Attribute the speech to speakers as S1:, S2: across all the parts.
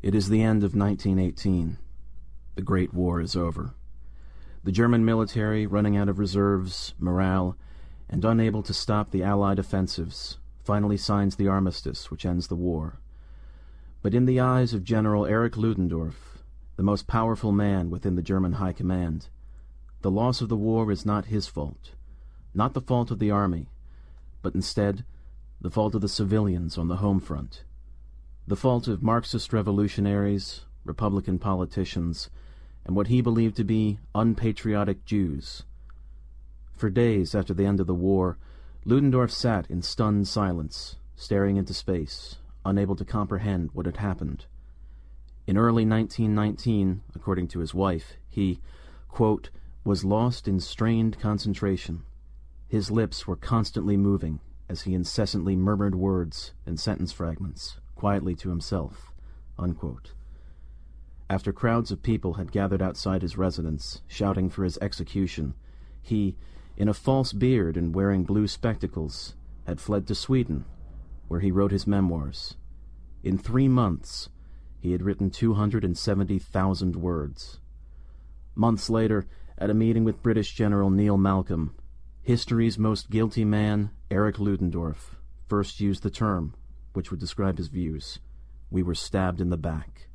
S1: It is the end of 1918. The Great War is over. The German military, running out of reserves, morale, and unable to stop the Allied offensives, finally signs the armistice which ends the war. But in the eyes of General Erich Ludendorff, the most powerful man within the German High Command, the loss of the war is not his fault, not the fault of the army, but instead the fault of the civilians on the home front, the fault of Marxist revolutionaries, Republican politicians, and what he believed to be unpatriotic Jews. For days after the end of the war, Ludendorff sat in stunned silence, staring into space, unable to comprehend what had happened. In early 1919, according to his wife, he, quote, was lost in strained concentration. His lips were constantly moving as he incessantly murmured words and sentence fragments, quietly to himself, unquote. After crowds of people had gathered outside his residence, shouting for his execution, he, in a false beard and wearing blue spectacles, had fled to Sweden, where he wrote his memoirs. In 3 months, he had written 270,000 words. Months later, at a meeting with British General Neil Malcolm, history's most guilty man, Erich Ludendorff, first used the term, which would describe his views. We were stabbed in the back.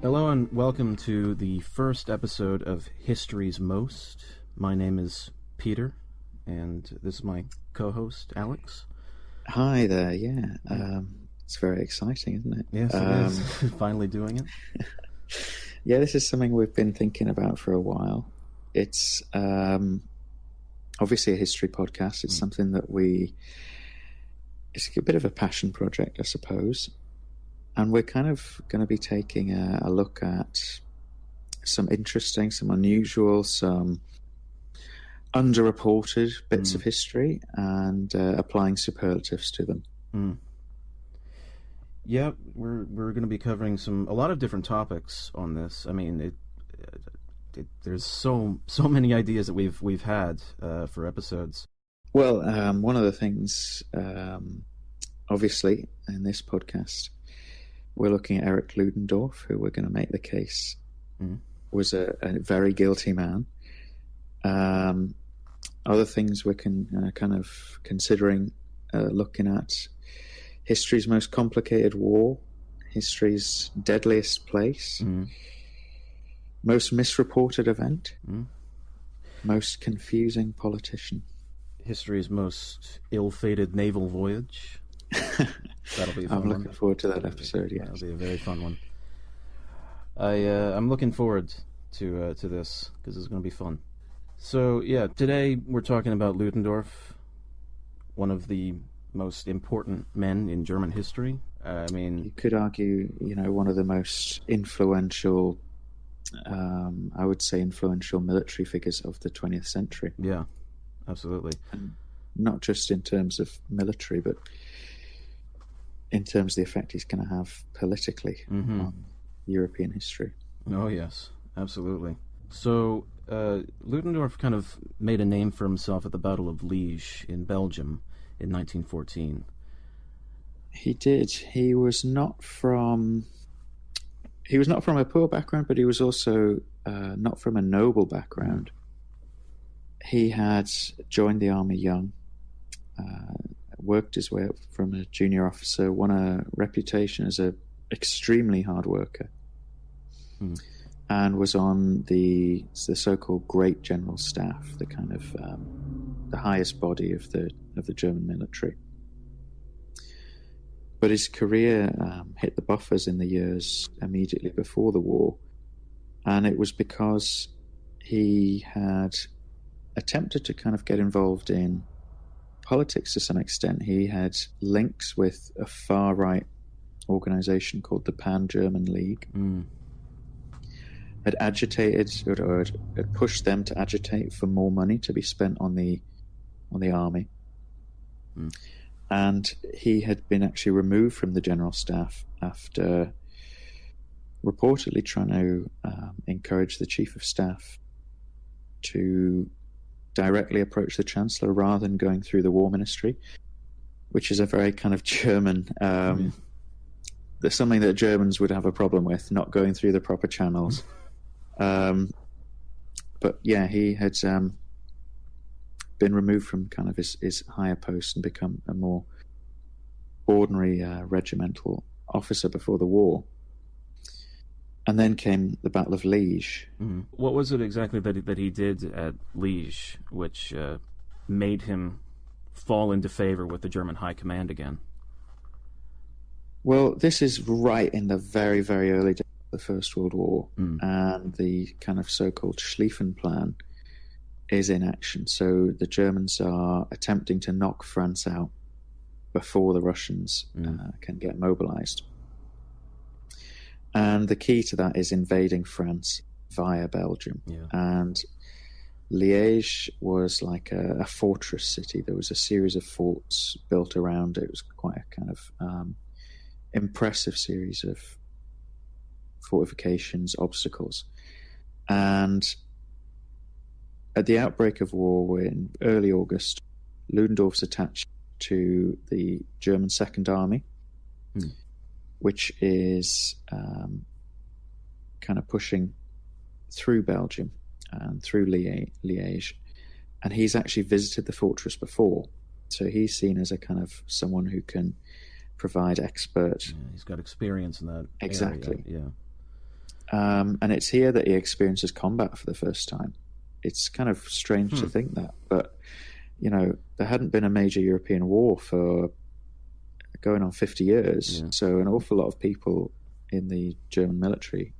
S1: Hello and welcome to the first episode of History's Most. My name is Peter, and this is my co-host, Alex.
S2: Hi there, yeah. It's very exciting, isn't it?
S1: Yes, it is. Finally doing it.
S2: Yeah, this is something we've been thinking about for a while. It's obviously a history podcast. It's something that it's a bit of a passion project, I suppose. And we're kind of going to be taking a look at some interesting, some unusual, some underreported bits of history and applying superlatives to them.
S1: Yeah, we're going to be covering a lot of different topics on this. I mean, there's so many ideas that we've had for episodes.
S2: Well, one of the things, obviously, in this podcast, we're looking at Erich Ludendorff, who we're going to make the case was a very guilty man. Other things we're kind of considering looking at history's most complicated war, history's deadliest place, most misreported event, most confusing politician,
S1: history's most ill-fated naval voyage. That'll be a fun
S2: I'm looking forward to that episode. Yes,
S1: that'll be a very fun one. I'm looking forward to this because it's going to be fun. So yeah, today we're talking about Ludendorff, one of the most important men in German history. I mean,
S2: you could argue, one of the most influential, I would say, influential military figures of the 20th century.
S1: Yeah, absolutely.
S2: And not just in terms of military, but in terms of the effect he's going to have politically on European history.
S1: Oh, yes, absolutely. So, Ludendorff kind of made a name for himself at the Battle of Liege in Belgium in 1914.
S2: He did. He was not from a poor background, but he was also not from a noble background. He had joined the army young, worked his way up from a junior officer, won a reputation as a extremely hard worker, and was on the so-called Great General Staff, the kind of the highest body of the German military. But his career hit the buffers in the years immediately before the war, and it was because he had attempted to kind of get involved in politics to some extent. He had links with a far-right organization called the Pan-German League, had agitated or had pushed them to agitate for more money to be spent on the army. And he had been actually removed from the general staff after reportedly trying to encourage the chief of staff to directly approach the chancellor rather than going through the war ministry, which is a very kind of German. There's something that Germans would have a problem with, not going through the proper channels. But yeah, he had been removed from kind of his higher post and become a more ordinary regimental officer before the war. And then came the Battle of Liege.
S1: What was it exactly that he did at Liege, which made him fall into favor with the German high command again?
S2: Well, this is right in the very, very early days of the First World War, and the kind of so-called Schlieffen Plan is in action. So the Germans are attempting to knock France out before the Russians can get mobilized. And the key to that is invading France via Belgium. Yeah. And Liege was like a fortress city. There was a series of forts built around it. It was quite a kind of impressive series of fortifications, obstacles. And at the outbreak of war in early August, Ludendorff's attached to the German Second Army, which is kind of pushing through Belgium and through Liege. And he's actually visited the fortress before. So he's seen as a kind of someone who can provide expert...
S1: Yeah, he's got experience in that
S2: Exactly.
S1: area.
S2: And it's here that he experiences combat for the first time. It's kind of strange to think that. But, you know, there hadn't been a major European war for going on 50 years. Yeah. So an awful lot of people in the German military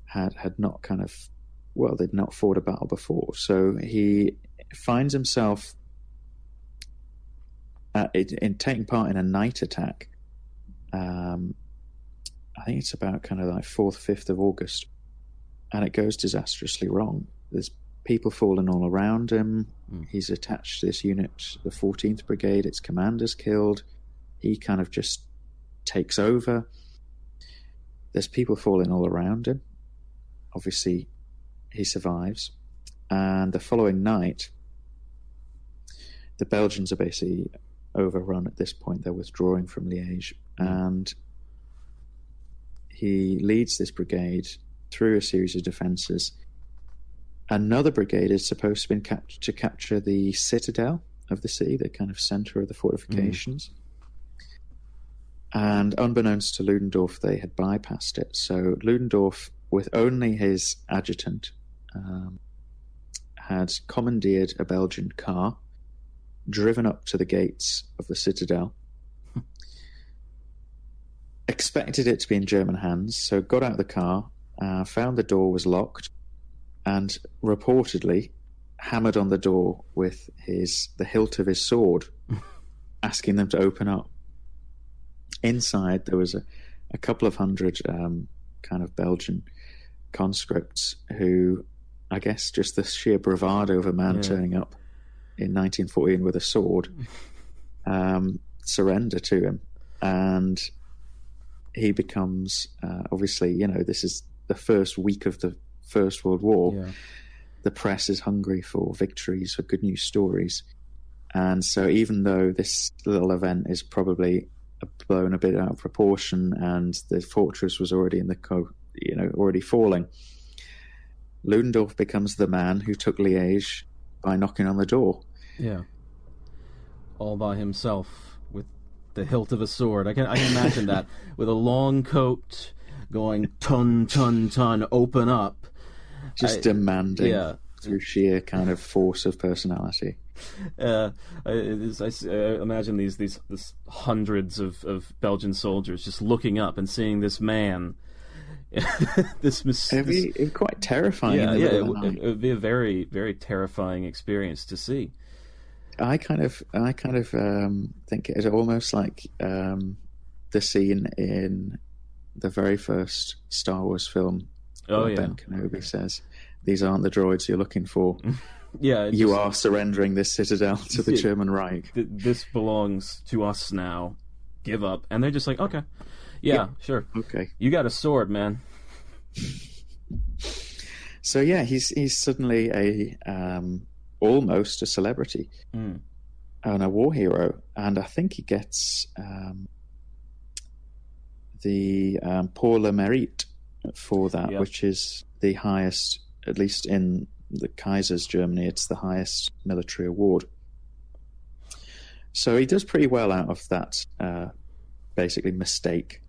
S2: had not kind of, well, they'd not fought a battle before. So he finds himself in taking part in a night attack. I think it's about kind of like 4th, 5th of August. And it goes disastrously wrong. There's people falling all around him. He's attached to this unit, the 14th Brigade. Its commander's killed. He kind of just takes over. There's people falling all around him. Obviously, he survives. And the following night, the Belgians are basically overrun at this point. They're withdrawing from Liege. And he leads this brigade through a series of defences. Another brigade is supposed to capture the Citadel of the city, the kind of centre of the fortifications. And unbeknownst to Ludendorff, they had bypassed it. So Ludendorff, with only his adjutant, had commandeered a Belgian car, driven up to the gates of the Citadel, expected it to be in German hands, so got out of the car, found the door was locked, and reportedly hammered on the door with the hilt of his sword, asking them to open up. Inside, there was a couple of hundred kind of Belgian conscripts who, I guess, just the sheer bravado of a man turning up in 1914 with a sword, surrender to him. And he becomes, obviously, you know, this is the first week of the First World War. Yeah. The press is hungry for victories, for good news stories. And so even though this little event is probably blown a bit out of proportion and the fortress was already already falling, Ludendorff becomes the man who took Liege by knocking on the door.
S1: Yeah. All by himself with the hilt of a sword. I can imagine that, with a long coat going ton, ton, ton, open up.
S2: Just demanding through sheer kind of force of personality.
S1: I imagine these hundreds of Belgian soldiers just looking up and seeing this man. It'd
S2: be quite terrifying.
S1: It would be a very, very terrifying experience to see.
S2: I kind of think it's almost like the scene in the very first Star Wars film. Ben Kenobi says, "These aren't the droids you're looking for." You are surrendering this citadel to the German Reich.
S1: This belongs to us now. Give up. And they're just like, okay. Yeah, sure.
S2: Okay.
S1: You got a sword, man.
S2: So yeah, he's suddenly almost a celebrity and a war hero, and I think he gets the Pour le Mérite for that, which is the highest, at least in the Kaiser's Germany, it's the highest military award. So he does pretty well out of that, basically, mistake.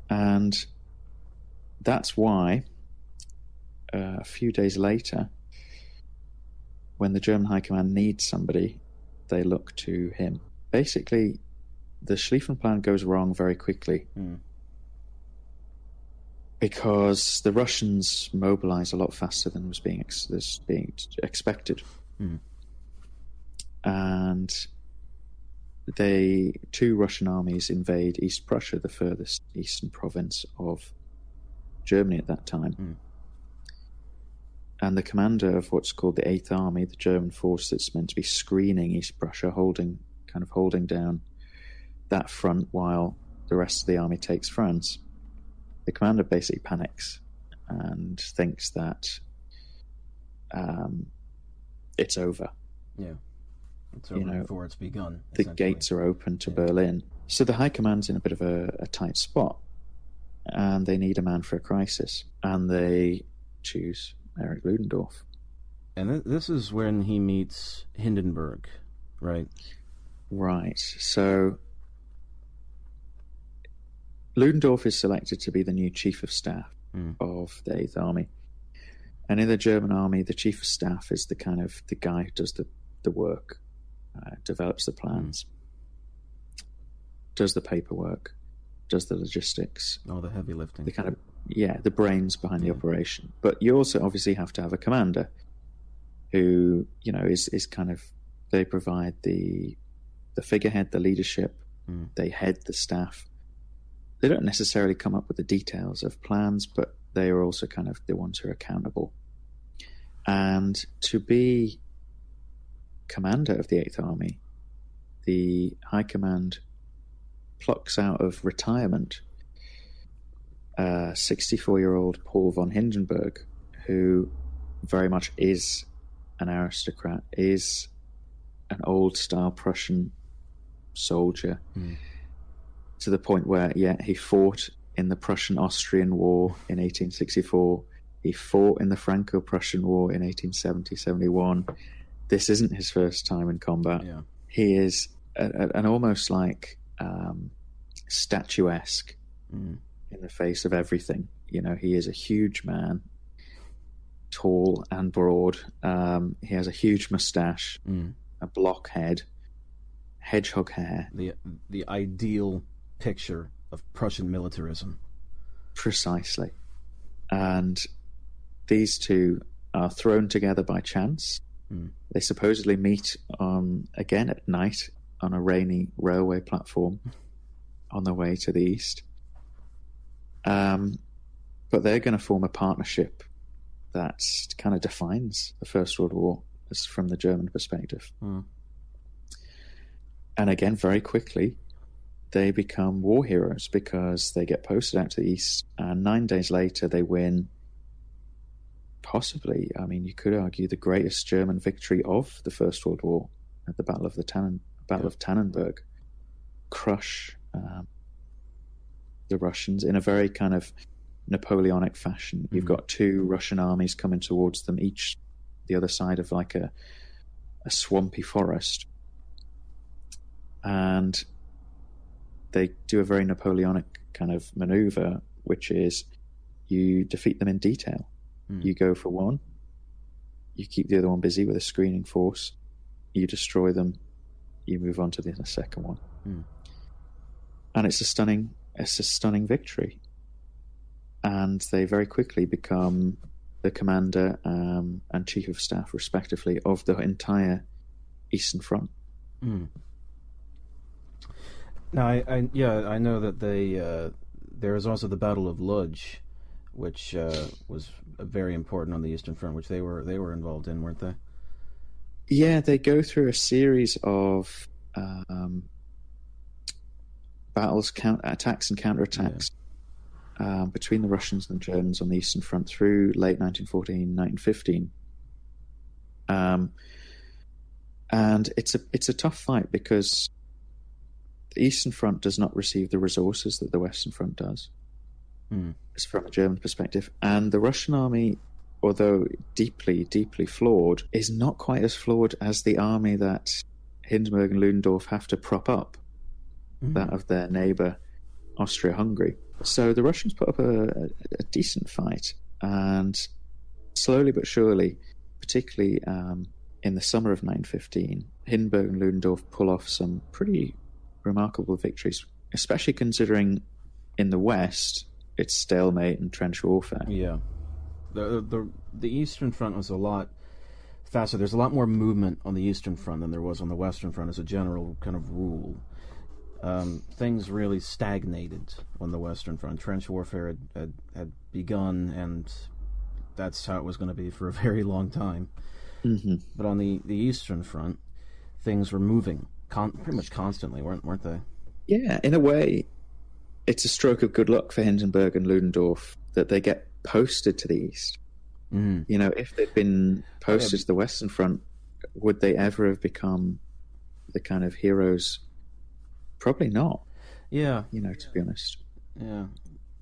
S2: And that's why a few days later, when the German High Command needs somebody, they look to him. Basically, the Schlieffen Plan goes wrong very quickly because the Russians mobilize a lot faster than was being expected. And two Russian armies invade East Prussia, the furthest eastern province of Germany at that time. And the commander of what's called the Eighth Army, the German force that's meant to be screening East Prussia, holding down that front while the rest of the army takes France. The commander basically panics and thinks that it's over.
S1: Yeah. It's over before it's begun.
S2: The gates are open to Berlin. So the High Command's in a bit of a tight spot, and they need a man for a crisis, and they choose Erich Ludendorff.
S1: And this is when he meets Hindenburg, right?
S2: Right. So Ludendorff is selected to be the new chief of staff of the Eighth Army. And in the German army, the chief of staff is the guy who does the work, develops the plans, does the paperwork, does the logistics.
S1: All the heavy lifting.
S2: The brains behind the operation. But you also obviously have to have a commander who, is they provide the figurehead, the leadership, they head the staff. They don't necessarily come up with the details of plans, but they are also the ones who are accountable. And to be commander of the Eighth Army, the High Command plucks out of retirement 64-year-old Paul von Hindenburg, who very much is an aristocrat, is an old-style Prussian soldier, to the point where, he fought in the Prussian-Austrian War in 1864. He fought in the Franco-Prussian War in 1870-71. This isn't his first time in combat.
S1: Yeah.
S2: He is an almost statuesque in the face of everything. He is a huge man, tall and broad. He has a huge mustache, a block head, hedgehog hair.
S1: The ideal picture of Prussian militarism.
S2: Precisely. And these two are thrown together by chance. They supposedly meet again at night on a rainy railway platform on their way to the east. But they're going to form a partnership that defines the First World War as from the German perspective. And again, very quickly, they become war heroes because they get posted out to the east, and 9 days later they win possibly, you could argue, the greatest German victory of the First World War at the Battle of Tannenberg. Crush the Russians in a very Napoleonic fashion. You've got two Russian armies coming towards them, each the other side of a swampy forest. And they do a very Napoleonic maneuver, which is you defeat them in detail. You go for one, you keep the other one busy with a screening force, you destroy them, you move on to the second one. And it's a stunning victory. And they very quickly become the commander and chief of staff, respectively, of the entire Eastern Front.
S1: Now, I know that there is also the Battle of Liege, which was very important on the Eastern Front, which they were involved in, weren't they? Yeah,
S2: they go through a series of battles, attacks and counterattacks between the Russians and the Germans on the Eastern Front through late 1914, 1915. And it's a tough fight because the Eastern Front does not receive the resources that the Western Front does, as from a German perspective. And the Russian army, although deeply, deeply flawed, is not quite as flawed as the army that Hindenburg and Ludendorff have to prop up, that of their neighbour, Austria-Hungary. So the Russians put up a decent fight, and slowly but surely, particularly in the summer of 1915, Hindenburg and Ludendorff pull off some pretty remarkable victories, especially considering in the West it's stalemate and trench warfare.
S1: Yeah. The Eastern Front was a lot faster. There's a lot more movement on the Eastern Front than there was on the Western Front as a general kind of rule. Things really stagnated on the Western Front. Trench warfare had begun, and that's how it was going to be for a very long time. But on the Eastern Front, things were moving pretty much constantly, weren't they? Yeah,
S2: in a way, it's a stroke of good luck for Hindenburg and Ludendorff that they get posted to the East. You know, if they'd been posted to the Western Front, would they ever have become the kind of heroes? Probably not.
S1: Yeah.
S2: You know, to be honest.
S1: Yeah,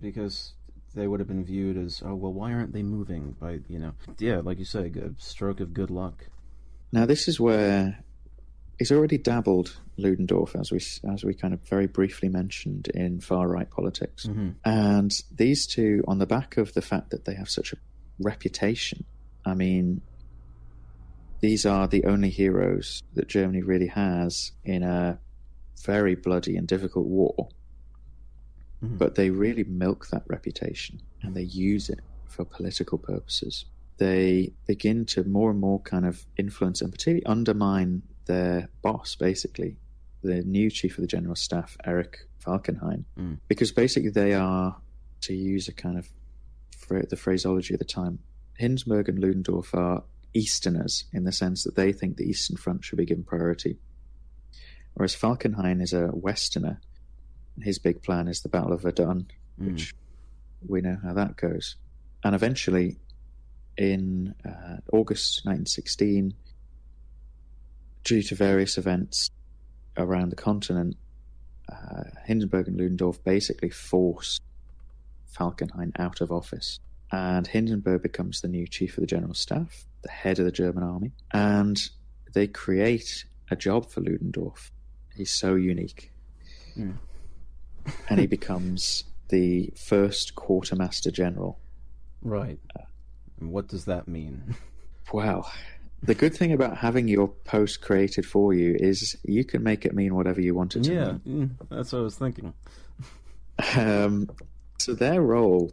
S1: because they would have been viewed as, oh, well, why aren't they moving? By, yeah, like you say, a stroke of good luck.
S2: Now, this is where he's already dabbled, Ludendorff, as we kind of very briefly mentioned, in far-right politics. And these two, on the back of the fact that they have such a reputation, I mean, these are the only heroes that Germany really has in a very bloody and difficult war. But they really milk that reputation and they use it for political purposes. They begin to more and more kind of influence and particularly undermine their boss, basically, the new chief of the general staff, Erich Falkenhayn, because basically they are, to use a kind of the phraseology of the time, Hindenburg and Ludendorff are Easterners in the sense that they think the Eastern Front should be given priority, whereas Falkenhayn is a Westerner. His big plan is the Battle of Verdun, which we know how that goes. And eventually, in August 1916, due to various events around the continent, Hindenburg and Ludendorff basically force Falkenhayn out of office. And Hindenburg becomes the new chief of the general staff, the head of the German army. And they create a job for Ludendorff. He's so unique. And he becomes the first quartermaster general.
S1: Right. And what does that mean?
S2: Well, the good thing about having your post created for you is you can make it mean whatever you want it to mean.
S1: That's what I was thinking.
S2: So their role,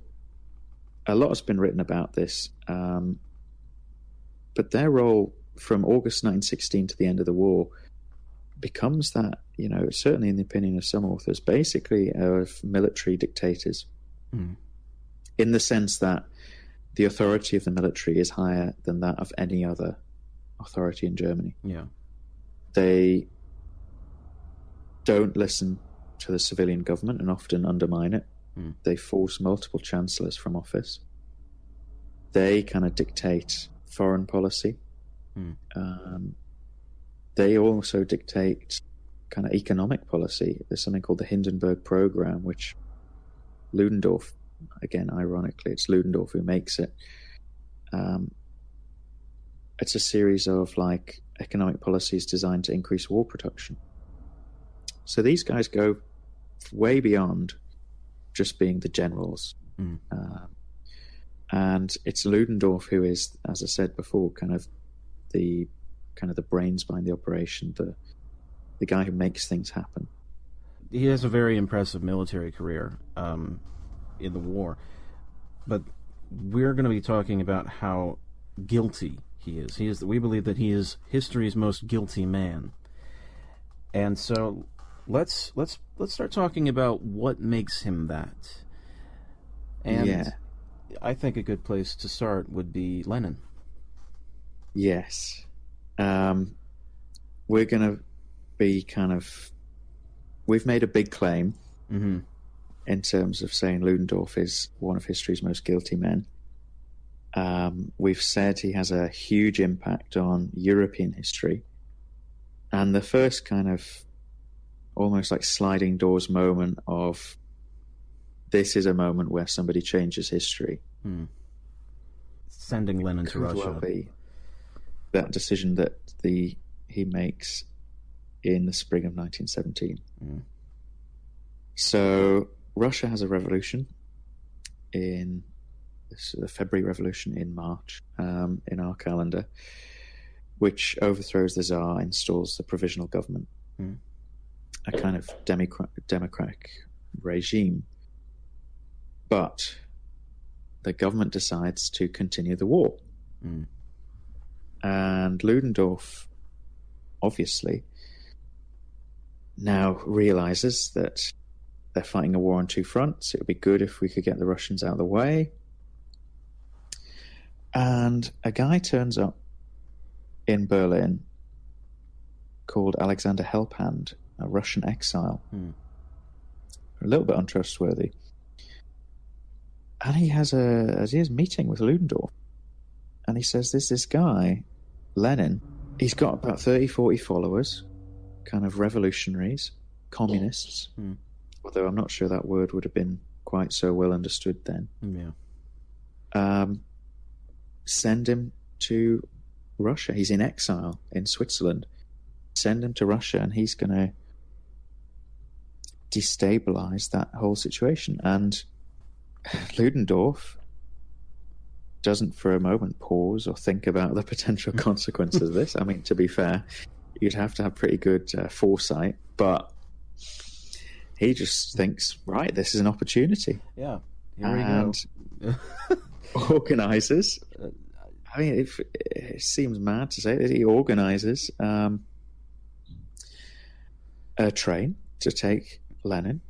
S2: a lot has been written about this, but their role from August 1916 to the end of the war becomes that, certainly in the opinion of some authors, basically of military dictators, in the sense that the authority of the military is higher than that of any other authority in Germany.
S1: Yeah.
S2: They don't listen to the civilian government and often undermine it. They force multiple chancellors from office. They kind of dictate foreign policy. They also dictate kind of economic policy. There's something called the Hindenburg Program, which Ludendorff, again, ironically, it's Ludendorff who makes it. It's a series of economic policies designed to increase war production. So these guys go way beyond just being the generals. And it's Ludendorff who is, as I said before, kind of the brains behind the operation, the guy who makes things happen.
S1: He has a very impressive military career in the war, but we're going to be talking about how guilty he is. We believe that he is history's most guilty man, and so let's start talking about what makes him that. And I think a good place to start would be Lenin.
S2: Yes. We're going to be we've made a big claim in terms of saying Ludendorff is one of history's most guilty men. We've said he has a huge impact on European history. And the first kind of almost like sliding doors moment of this is a moment where somebody changes history.
S1: Sending Lenin to Russia.
S2: Well be that decision that he makes in the spring of 1917. So Russia has a revolution in the February Revolution in March, in our calendar, which overthrows the Tsar, installs the provisional government, a kind of democratic regime. But the government decides to continue the war. And Ludendorff, obviously, now realizes that they're fighting a war on two fronts. It would be good if we could get the Russians out of the way. And a guy turns up in Berlin called Alexander Helphand, a Russian exile. A little bit untrustworthy. And he has a meeting with Ludendorff. And he says, there's this guy, Lenin. He's got about 30, 40 followers, kind of revolutionaries, communists. Although I'm not sure that word would have been quite so well understood then. Send him to Russia. He's in exile in Switzerland. Send him to Russia, and he's going to destabilize that whole situation. And Ludendorff doesn't for a moment pause or think about the potential consequences of this. I mean, to be fair, you'd have to have pretty good foresight, but he just thinks, right, this is an opportunity.
S1: Yeah, here we go.
S2: Organizes. I mean, it seems mad to say that he organizes a train to take Lenin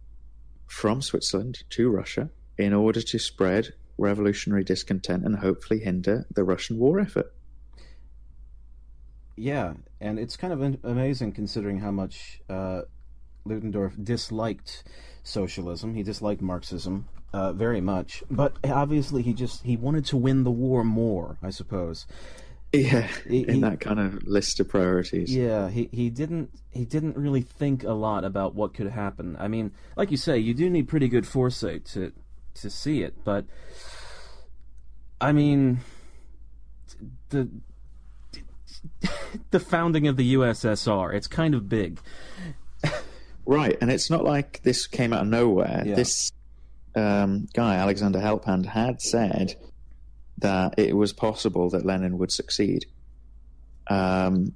S2: from Switzerland to Russia in order to spread revolutionary discontent and hopefully hinder the Russian war effort.
S1: Yeah, and it's kind of amazing considering how much Ludendorff disliked socialism. He disliked Marxism very much, but obviously he wanted to win the war more, I suppose.
S2: Yeah, in that kind of list of priorities.
S1: Yeah, he didn't really think a lot about what could happen. I mean, like you say, you do need pretty good foresight to see it, but I mean, the founding of the USSR, it's kind of big.
S2: Right, and it's not like this came out of nowhere.
S1: Yeah.
S2: This guy, Alexander Helphand, had said that it was possible that Lenin would succeed. And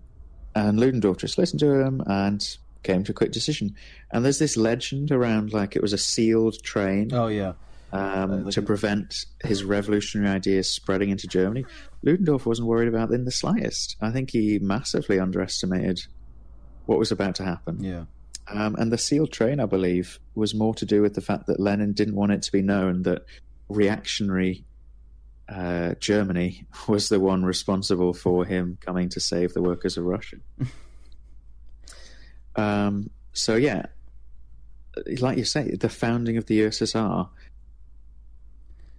S2: Ludendorff just listened to him and came to a quick decision. And there's this legend around, like, it was a sealed train.
S1: Oh, yeah.
S2: To prevent his revolutionary ideas spreading into Germany. Ludendorff wasn't worried about it in the slightest. I think he massively underestimated what was about to happen.
S1: Yeah.
S2: And the sealed train, I believe, was more to do with the fact that Lenin didn't want it to be known that reactionary Germany was the one responsible for him coming to save the workers of Russia. So, yeah, like you say, the founding of the USSR,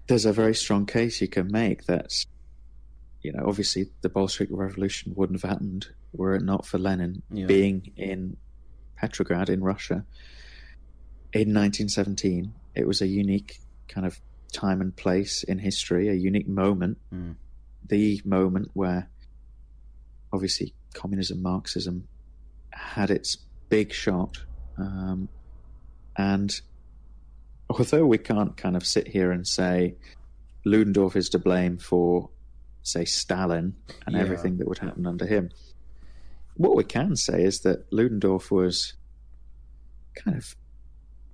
S2: there's a very strong case you can make that, you know, obviously the Bolshevik Revolution wouldn't have happened were it not for Lenin being in Petrograd in Russia in 1917. It was a unique kind of time and place in history, a unique moment, the moment where obviously communism, Marxism had its big shot. And although we can't kind of sit here and say Ludendorff is to blame for, say, Stalin and everything that would happen under him, what we can say is that Ludendorff was kind of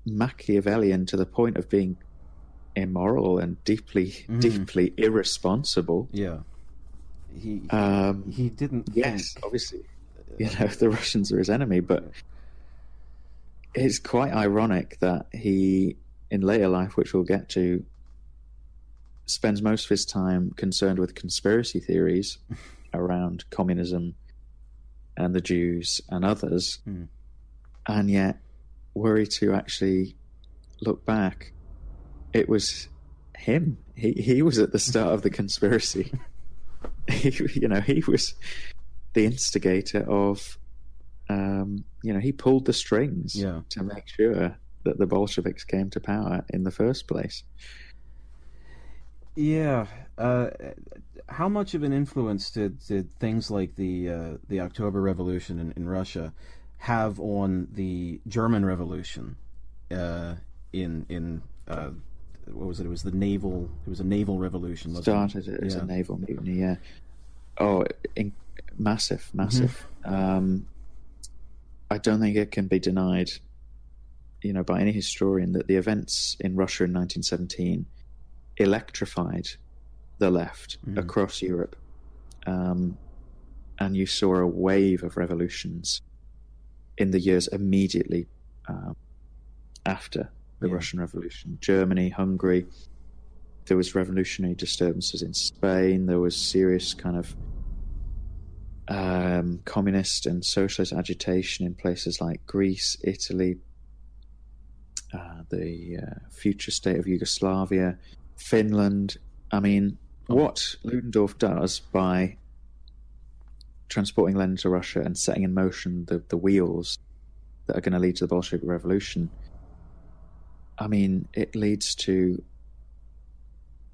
S2: Machiavellian to the point of being immoral and deeply irresponsible.
S1: Yeah. He didn't
S2: Yes,
S1: think...
S2: obviously, you know, the Russians are his enemy, but it's quite ironic that he, in later life, which we'll get to, spends most of his time concerned with conspiracy theories around communism and the Jews and others, and yet were he to actually look back, it was him. He was at the start of the conspiracy. He was the instigator of, he pulled the strings to make sure that the Bolsheviks came to power in the first place.
S1: Yeah. How much of an influence did things like the October Revolution in Russia have on the German Revolution? What was it? It was a naval revolution.
S2: Started it as a naval mutiny. Yeah. Oh, massive. I don't think it can be denied, by any historian, that the events in Russia in 1917 electrified the left across Europe, and you saw a wave of revolutions in the years immediately after the Russian Revolution. Germany, Hungary, there was revolutionary disturbances in Spain, there was serious kind of communist and socialist agitation in places like Greece, Italy, the future state of Yugoslavia, Finland. I mean, what Ludendorff does by transporting Lenin to Russia and setting in motion the wheels that are going to lead to the Bolshevik Revolution, I mean, it leads to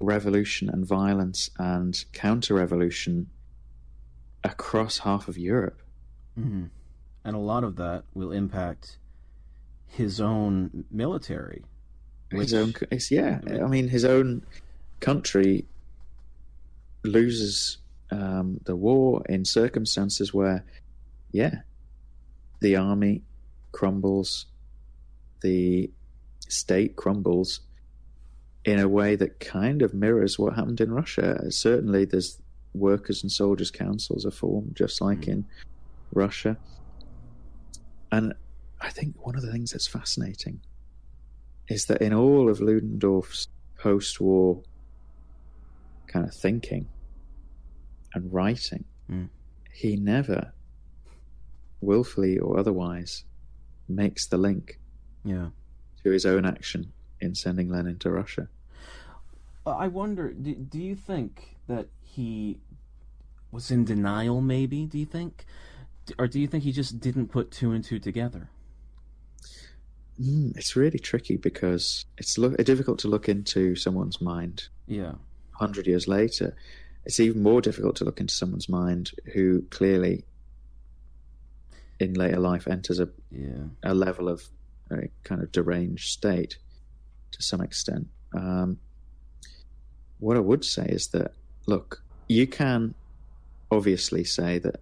S2: revolution and violence and counter-revolution across half of Europe.
S1: Mm-hmm. And a lot of that will impact his own military.
S2: His own country loses the war in circumstances where, the army crumbles, the state crumbles in a way that kind of mirrors what happened in Russia. Certainly there's workers and soldiers' councils are formed, just like in Russia. And I think one of the things that's fascinating is that in all of Ludendorff's post-war kind of thinking and writing, he never, willfully or otherwise, makes the link to his own action in sending Lenin to Russia.
S1: I wonder, do you think that he was in denial, maybe, do you think? Or do you think he just didn't put two and two together?
S2: It's really tricky because it's difficult to look into someone's mind. 100 years later. It's even more difficult to look into someone's mind who clearly, in later life, enters a level of a kind of deranged state to some extent. What I would say is that, look, you can obviously say that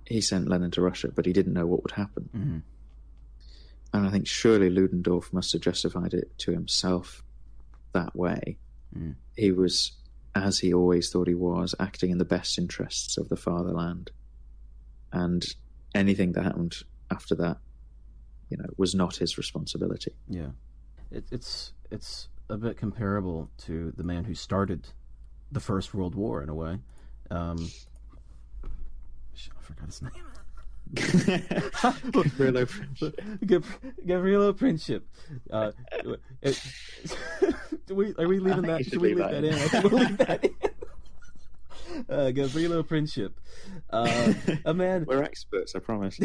S2: he sent Lenin to Russia, but he didn't know what would happen.
S1: Mm-hmm.
S2: And I think surely Ludendorff must have justified it to himself that way. He was, as he always thought he was, acting in the best interests of the fatherland. And anything that happened after that, was not his responsibility.
S1: Yeah. It's a bit comparable to the man who started the First World War, in a way. I forgot his name. Gavrilo Princip. Are we leaving that? Should we leave that in? I think we'll leave that in. Gavrilo Princip. A man.
S2: We're experts, I promise.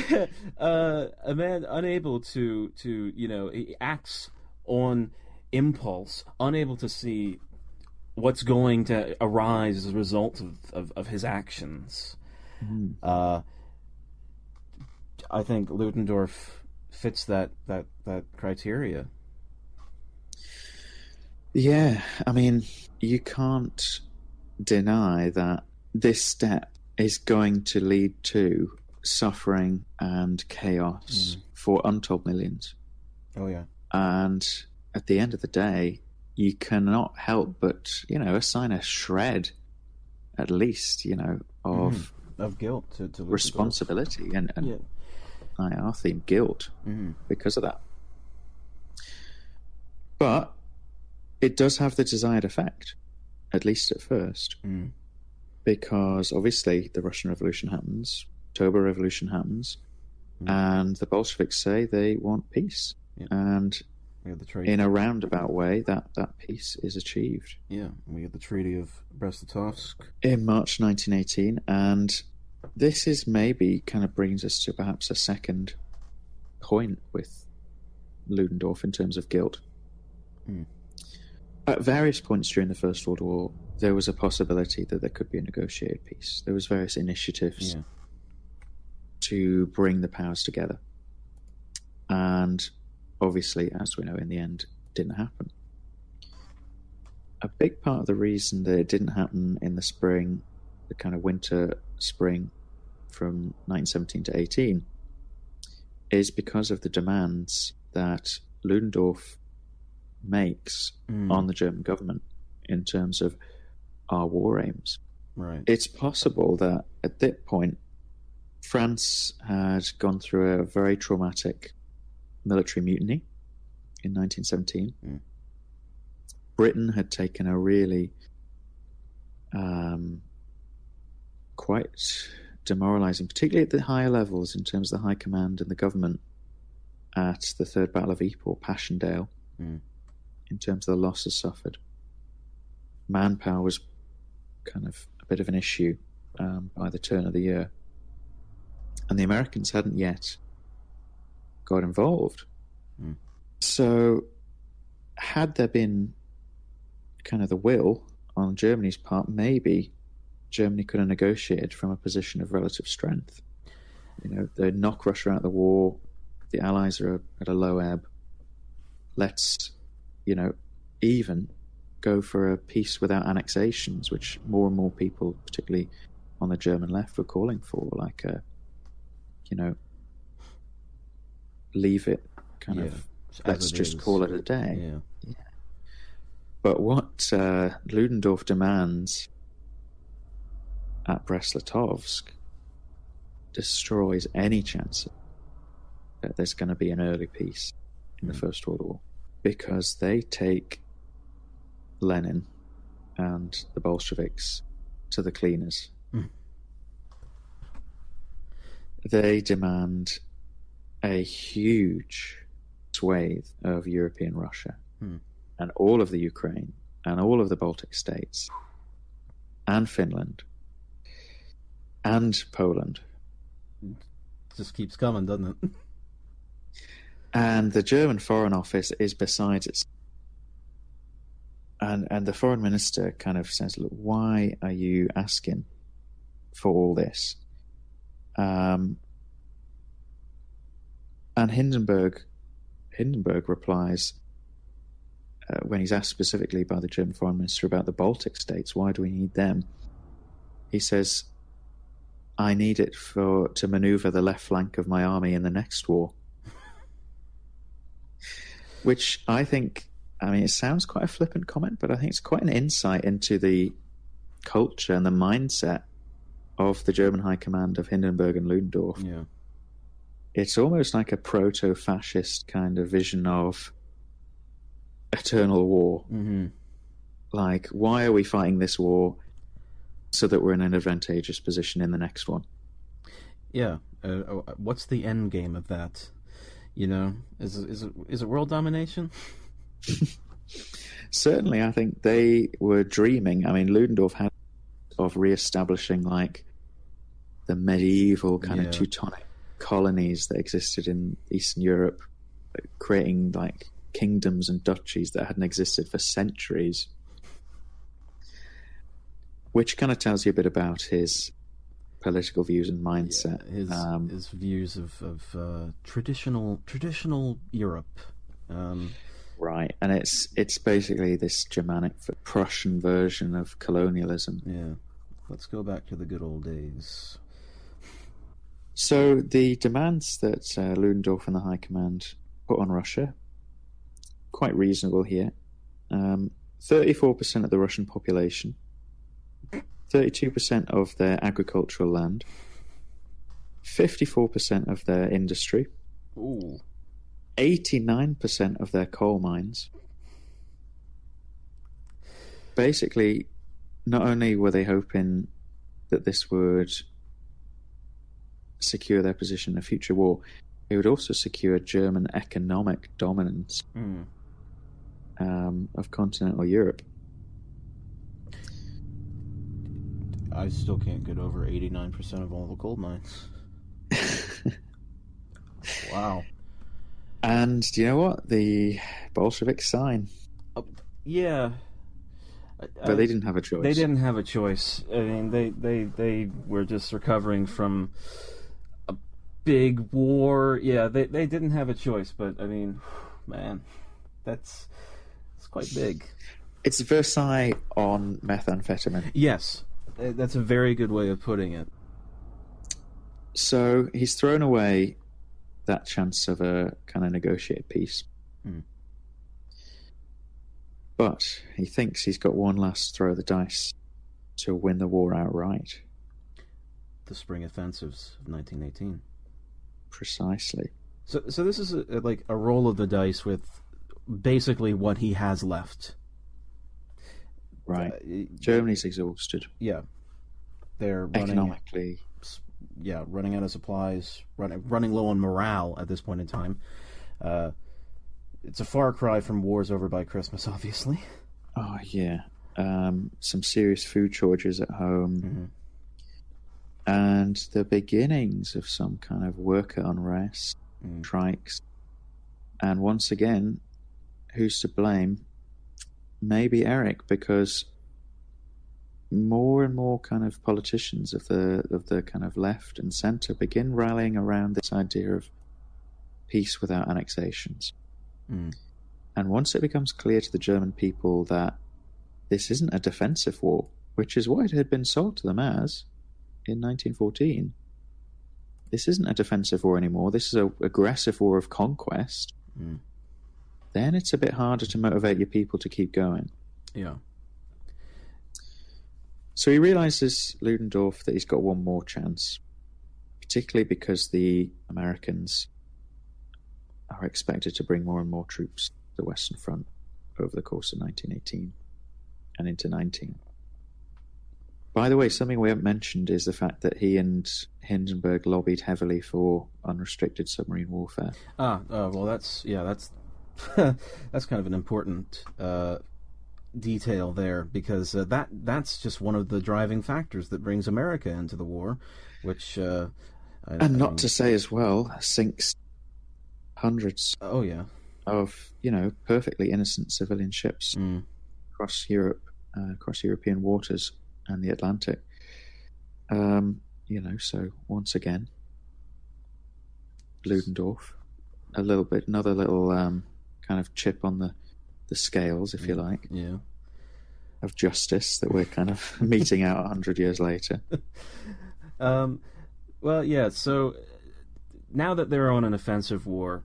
S1: A man unable to he acts on impulse, unable to see what's going to arise as a result of his actions. I think Ludendorff fits that criteria.
S2: Yeah, I mean, you can't deny that this step is going to lead to suffering and chaos for untold millions.
S1: Oh, yeah.
S2: And at the end of the day, you cannot help but, assign a shred, at least, of
S1: guilt to
S2: responsibility and our theme, guilt, because of that. But it does have the desired effect, at least at first, because obviously the Russian Revolution happens, October Revolution happens, and the Bolsheviks say they want peace. And
S1: We had the treaty.
S2: in a roundabout way, that peace is achieved.
S1: Yeah, we had the Treaty of Brest-Litovsk.
S2: In March 1918, and this is maybe kind of brings us to perhaps a second point with Ludendorff in terms of guilt. At various points during the First World War, there was a possibility that there could be a negotiated peace. There was various initiatives to bring the powers together. And obviously, as we know, in the end, it didn't happen. A big part of the reason that it didn't happen in the spring, the kind of winter spring from 1917 to 18, is because of the demands that Ludendorff makes on the German government in terms of our war aims.
S1: Right.
S2: It's possible that at that point, France had gone through a very traumatic military mutiny in 1917. Britain had taken a really quite demoralizing, particularly at the higher levels in terms of the high command and the government, at the Third Battle of Ypres, Passchendaele, in terms of the losses suffered. Manpower was kind of a bit of an issue by the turn of the year. And the Americans hadn't yet got involved. So had there been kind of the will on Germany's part, maybe Germany could have negotiated from a position of relative strength. You know, they knock Russia out of the war, the Allies are at a low ebb. Let's, you know, even go for a peace without annexations, which more and more people, particularly on the German left, were calling for, like a, you know, leave it kind of, let's just call it a day. Yeah. But what Ludendorff demands at Brest-Litovsk destroys any chance that there's going to be an early peace in the First World War, because they take Lenin and the Bolsheviks to the cleaners. They demand a huge swathe of European Russia and all of the Ukraine and all of the Baltic states and Finland and Poland.
S1: It just keeps coming, doesn't it?
S2: And the German Foreign Office is beside it. And the foreign minister kind of says, look, why are you asking for all this? And Hindenburg replies, when he's asked specifically by the German foreign minister about the Baltic states, why do we need them? He says, I need it to maneuver the left flank of my army in the next war. Which I think, I mean, it sounds quite a flippant comment, but I think it's quite an insight into the culture and the mindset of the German High Command of Hindenburg and Ludendorff.
S1: Yeah.
S2: It's almost like a proto-fascist kind of vision of eternal war. Like, why are we fighting this war? So that we're in an advantageous position in the next one.
S1: Yeah. What's the end game of that? You know, is it world domination?
S2: Certainly, I think they were dreaming. I mean, Ludendorff had of re-establishing like the medieval kind of Teutonic colonies that existed in Eastern Europe, creating like kingdoms and duchies that hadn't existed for centuries. Which kind of tells you a bit about his political views and mindset.
S1: His views of traditional Europe.
S2: Right, and it's basically this Germanic Prussian version of colonialism.
S1: Yeah, let's go back to the good old days.
S2: So the demands that Ludendorff and the High Command put on Russia, quite reasonable here. 34% of the Russian population, 32% of their agricultural land, 54% of their industry, 89% of their coal mines. Basically, not only were they hoping that this would secure their position in a future war, it would also secure German economic dominance of continental Europe.
S1: I still can't get over 89% of all the gold mines. Wow.
S2: And do you know what? The Bolsheviks sign.
S1: Yeah.
S2: But they didn't have a choice.
S1: They didn't have a choice. I mean, they were just recovering from a big war. Yeah, they didn't have a choice, but I mean, man, it's quite big.
S2: It's Versailles on methamphetamine.
S1: Yes, that's a very good way of putting it.
S2: So he's thrown away that chance of a kind of negotiated peace.
S1: Mm.
S2: But he thinks he's got one last throw of the dice to win the war outright.
S1: The spring offensives of 1918.
S2: Precisely.
S1: So this is like a roll of the dice with basically what he has left.
S2: Right. Germany's exhausted.
S1: Yeah. They're running...
S2: Economically.
S1: Yeah, running out of supplies, running low on morale at this point in time. It's a far cry from wars over by Christmas, obviously.
S2: Oh, yeah. Some serious food shortages at home.
S1: Mm-hmm.
S2: And the beginnings of some kind of worker unrest, strikes. And once again, who's to blame? Maybe Erich, because more and more kind of politicians of the kind of left and centre begin rallying around this idea of peace without annexations.
S1: Mm.
S2: And once it becomes clear to the German people that this isn't a defensive war, which is what it had been sold to them as in 1914, this isn't a defensive war anymore, this is an aggressive war of conquest, then it's a bit harder to motivate your people to keep going.
S1: Yeah.
S2: So he realizes, Ludendorff, that he's got one more chance, particularly because the Americans are expected to bring more and more troops to the Western Front over the course of 1918 and into 19. By the way, something we haven't mentioned is the fact that he and Hindenburg lobbied heavily for unrestricted submarine warfare.
S1: Well, that's that's kind of an important detail there, because that's just one of the driving factors that brings America into the war, which
S2: not to say as well sinks hundreds of perfectly innocent civilian ships across Europe, across European waters and the Atlantic. So once again, Ludendorff, another little kind of chip on the scales, if you like, of justice that we're kind of meting out 100 years later.
S1: Well, yeah, so now that they're on an offensive war,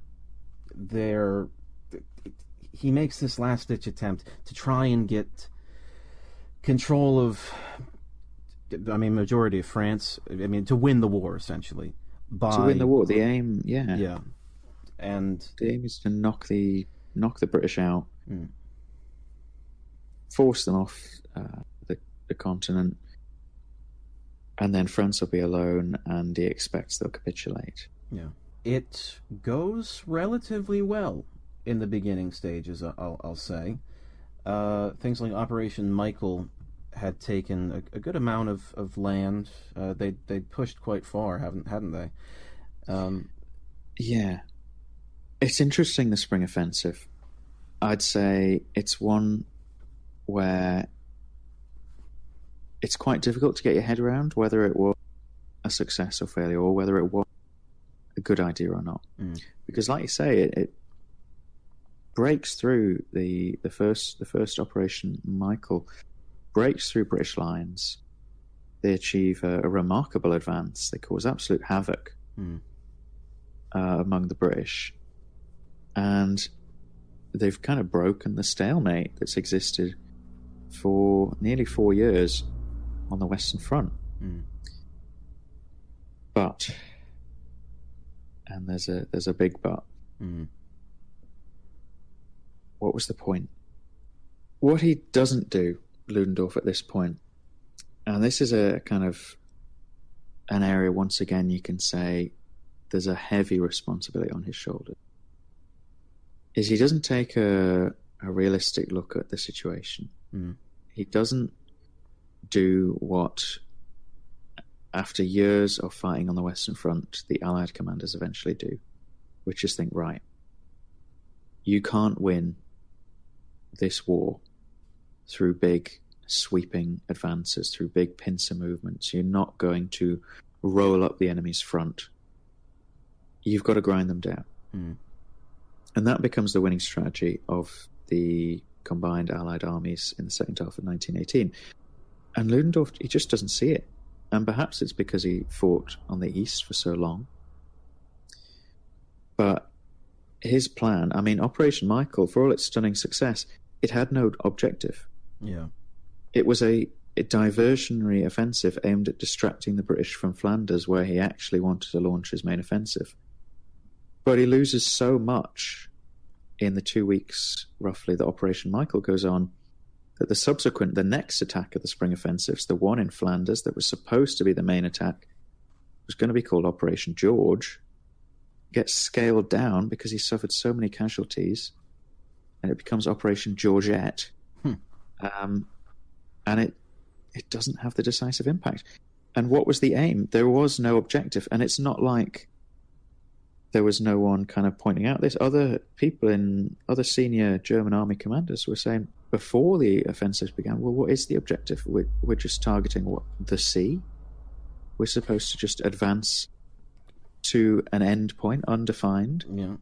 S1: he makes this last-ditch attempt to try and get control of, majority of France, to win the war, essentially.
S2: To win the war, the aim,
S1: Yeah. And
S2: the aim is to knock the British out, force them off the continent, and then France will be alone, and he expects they'll capitulate.
S1: Yeah. It goes relatively well in the beginning stages, I'll say. Things like Operation Michael had taken a good amount of land. They pushed quite far, hadn't they?
S2: Yeah. It's interesting, the Spring Offensive. I'd say it's one where it's quite difficult to get your head around whether it was a success or failure, or whether it was a good idea or not. Because, like you say, it breaks through the first Operation Michael, breaks through British lines. They achieve a remarkable advance. They cause absolute havoc among the British, and they've kind of broken the stalemate that's existed for nearly 4 years on the Western Front. But, and there's a big but. What was the point? What he doesn't do, Ludendorff, at this point, and this is a kind of an area, once again, you can say there's a heavy responsibility on his shoulders, is he doesn't take a a realistic look at the situation.
S1: Mm.
S2: He doesn't do what, after years of fighting on the Western Front, the Allied commanders eventually do, which is think, right, you can't win this war through big sweeping advances, through big pincer movements. You're not going to roll up the enemy's front. You've got to grind them down.
S1: Mm.
S2: And that becomes the winning strategy of the combined Allied armies in the second half of 1918. And Ludendorff, he just doesn't see it. And perhaps it's because he fought on the east for so long. But his plan, I mean, Operation Michael, for all its stunning success, it had no objective.
S1: Yeah.
S2: It was a diversionary offensive aimed at distracting the British from Flanders, where he actually wanted to launch his main offensive. But he loses so much in the 2 weeks, roughly, that Operation Michael goes on, that the next attack of the spring offensives, the one in Flanders that was supposed to be the main attack, was going to be called Operation George, gets scaled down because he suffered so many casualties, and it becomes Operation Georgette. And it doesn't have the decisive impact. And what was the aim? There was no objective, and it's not like there was no one kind of pointing out this. Other people other senior German army commanders were saying before the offensives began, well, what is the objective? We're just targeting the sea? We're supposed to just advance to an end point, undefined.
S1: Yeah.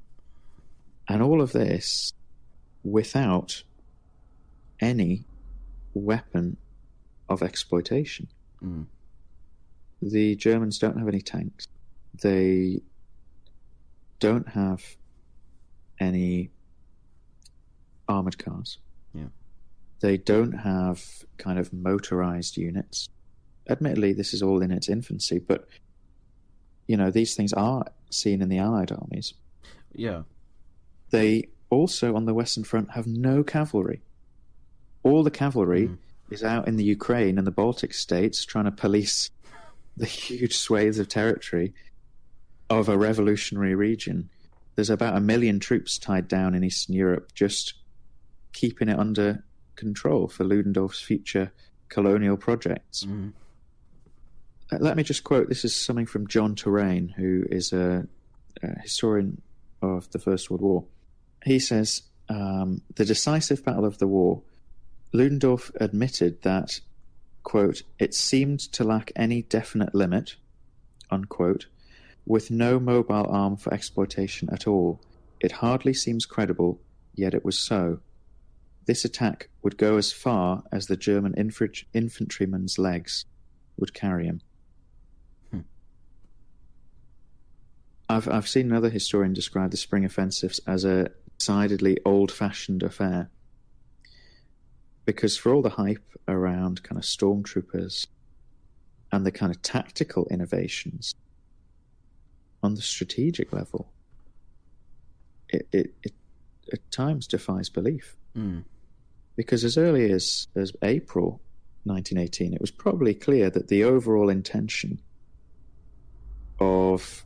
S2: And all of this without any weapon of exploitation.
S1: Mm.
S2: The Germans don't have any tanks. They don't have any armored cars.
S1: Yeah.
S2: They don't have kind of motorized units. Admittedly, this is all in its infancy, but these things are seen in the Allied armies.
S1: Yeah.
S2: They also, on the Western Front, have no cavalry. All the cavalry is out in the Ukraine and the Baltic states trying to police the huge swathes of territory of a revolutionary region. There's about 1 million troops tied down in Eastern Europe, just keeping it under control for Ludendorff's future colonial projects.
S1: Mm.
S2: Let me just quote, this is something from John Terrain, who is a historian of the First World War. He says, the decisive battle of the war, Ludendorff admitted that, quote, it seemed to lack any definite limit, unquote, with no mobile arm for exploitation at all. It hardly seems credible, yet it was so. This attack would go as far as the German infantryman's legs would carry him. I've seen another historian describe the spring offensives as a decidedly old-fashioned affair, because for all the hype around kind of stormtroopers and the kind of tactical innovations, on the strategic level, it at times defies belief.
S1: Mm.
S2: Because as early as April 1918, it was probably clear that the overall intention of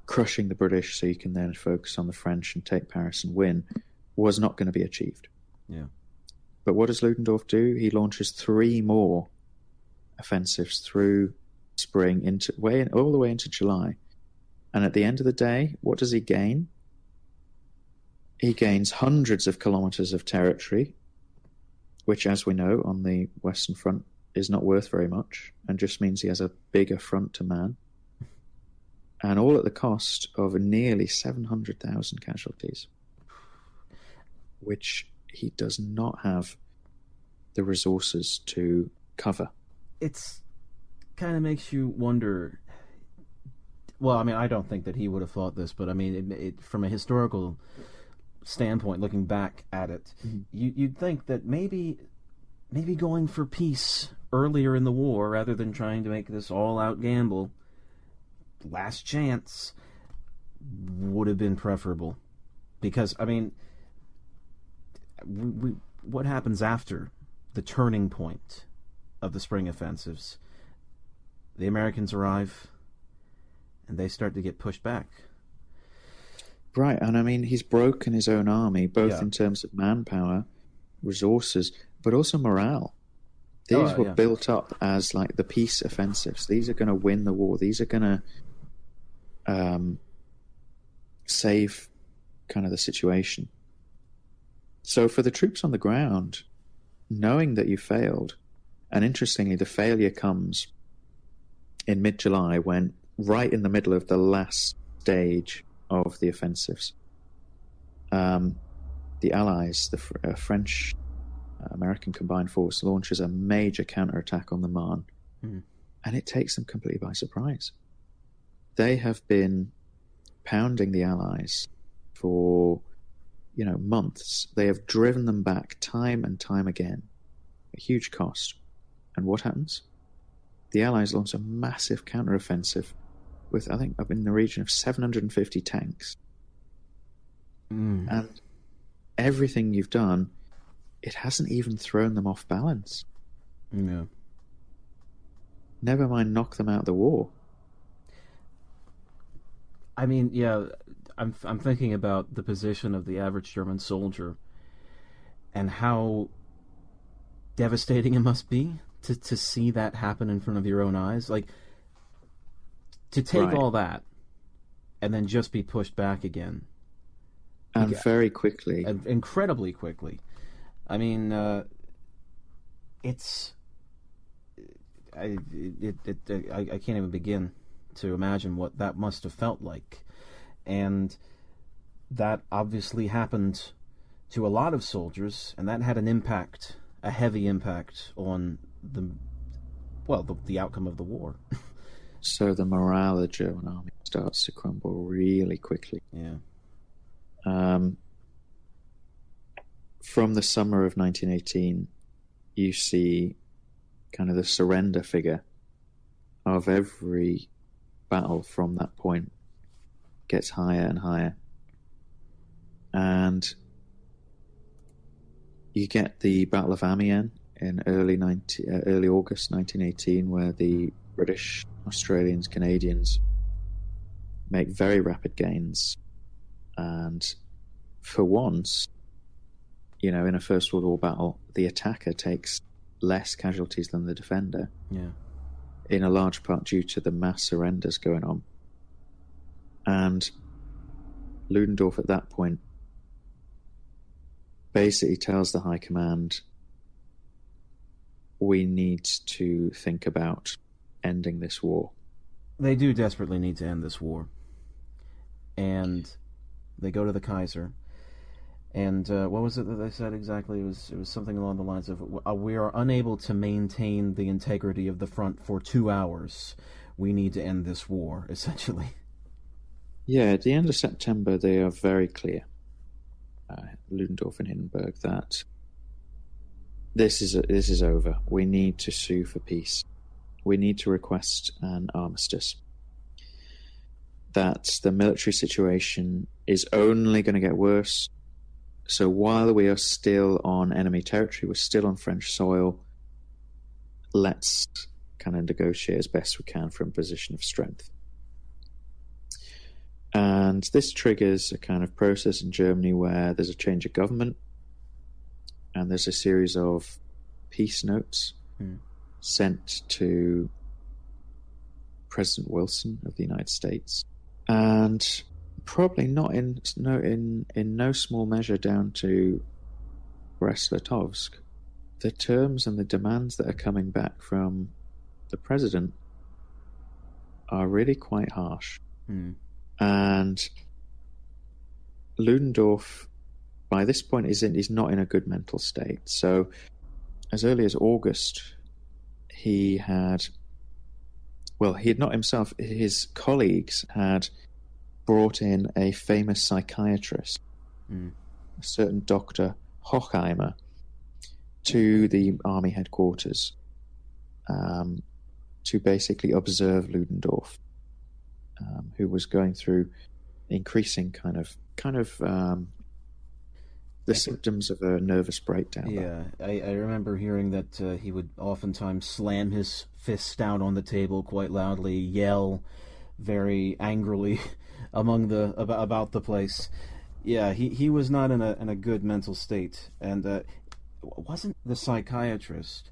S2: crushing the British so you can then focus on the French and take Paris and win was not going to be achieved.
S1: Yeah.
S2: But what does Ludendorff do? He launches 3 more offensives through spring all the way into July. And at the end of the day, what does he gain? He gains hundreds of kilometers of territory, which, as we know, on the Western Front is not worth very much and just means he has a bigger front to man. And all at the cost of nearly 700,000 casualties, which he does not have the resources to cover.
S1: It's kind of makes you wonder. Well, I mean, I don't think that he would have thought this, but I mean, it from a historical standpoint, looking back at it, you'd think that maybe going for peace earlier in the war rather than trying to make this all-out gamble, last chance, would have been preferable. Because, I mean, what happens after the turning point of the spring offensives? The Americans arrive, and they start to get pushed back.
S2: Right, and I mean, he's broken his own army, both
S1: Yeah.
S2: in terms of manpower, resources, but also morale. These were built up as like the peace offensives. These are going to win the war. These are going to save kind of the situation. So for the troops on the ground, knowing that you failed, and interestingly, the failure comes in mid-July when right in the middle of the last stage of the offensives, the Allies, the French, American combined force launches a major counterattack on the Marne, and it takes them completely by surprise. They have been pounding the Allies for, months. They have driven them back time and time again, a huge cost. And what happens? The Allies launch a massive counteroffensive with, I think, up in the region of 750 tanks. And everything you've done, it hasn't even thrown them off balance.
S1: Yeah.
S2: Never mind knock them out of the war.
S1: I mean, yeah, I'm thinking about the position of the average German soldier and how devastating it must be to see that happen in front of your own eyes. Like, to take all that and then just be pushed back again.
S2: And very quickly.
S1: And incredibly quickly. I mean, it's... I can't even begin to imagine what that must have felt like. And that obviously happened to a lot of soldiers, and that had an impact, a heavy impact on the outcome of the war.
S2: So the morale of the German army starts to crumble really quickly.
S1: Yeah.
S2: From the summer of 1918, you see kind of the surrender figure of every battle from that point gets higher and higher. And you get the Battle of Amiens in early August 1918, where the British, Australians, Canadians make very rapid gains. And for once, in a First World War battle, the attacker takes less casualties than the defender.
S1: Yeah.
S2: In a large part due to the mass surrenders going on. And Ludendorff at that point basically tells the High Command, we need to think about ending this war.
S1: They do desperately need to end this war. And they go to the Kaiser. And what was it that they said exactly? It was something along the lines of, we are unable to maintain the integrity of the front for 2 hours. We need to end this war, essentially.
S2: Yeah, at the end of September, they are very clear, Ludendorff and Hindenburg, that this is over. We need to sue for peace. We need to request an armistice. That the military situation is only going to get worse. So while we are still on enemy territory, we're still on French soil, let's kind of negotiate as best we can from a position of strength. And this triggers a kind of process in Germany where there's a change of government and there's a series of peace notes sent to President Wilson of the United States. And probably not in no small measure down to Brest-Litovsk, the terms and the demands that are coming back from the president are really quite harsh. And Ludendorff, by this point, is not in a good mental state. So as early as August, he had not himself, his colleagues had brought in a famous psychiatrist, a certain Dr. Hochheimer, to the army headquarters to basically observe Ludendorff, who was going through increasing kind of the symptoms of a nervous breakdown.
S1: Yeah, I remember hearing that he would oftentimes slam his fist down on the table quite loudly, yell very angrily among the about the place. Yeah, he was not in a good mental state, and wasn't the psychiatrist.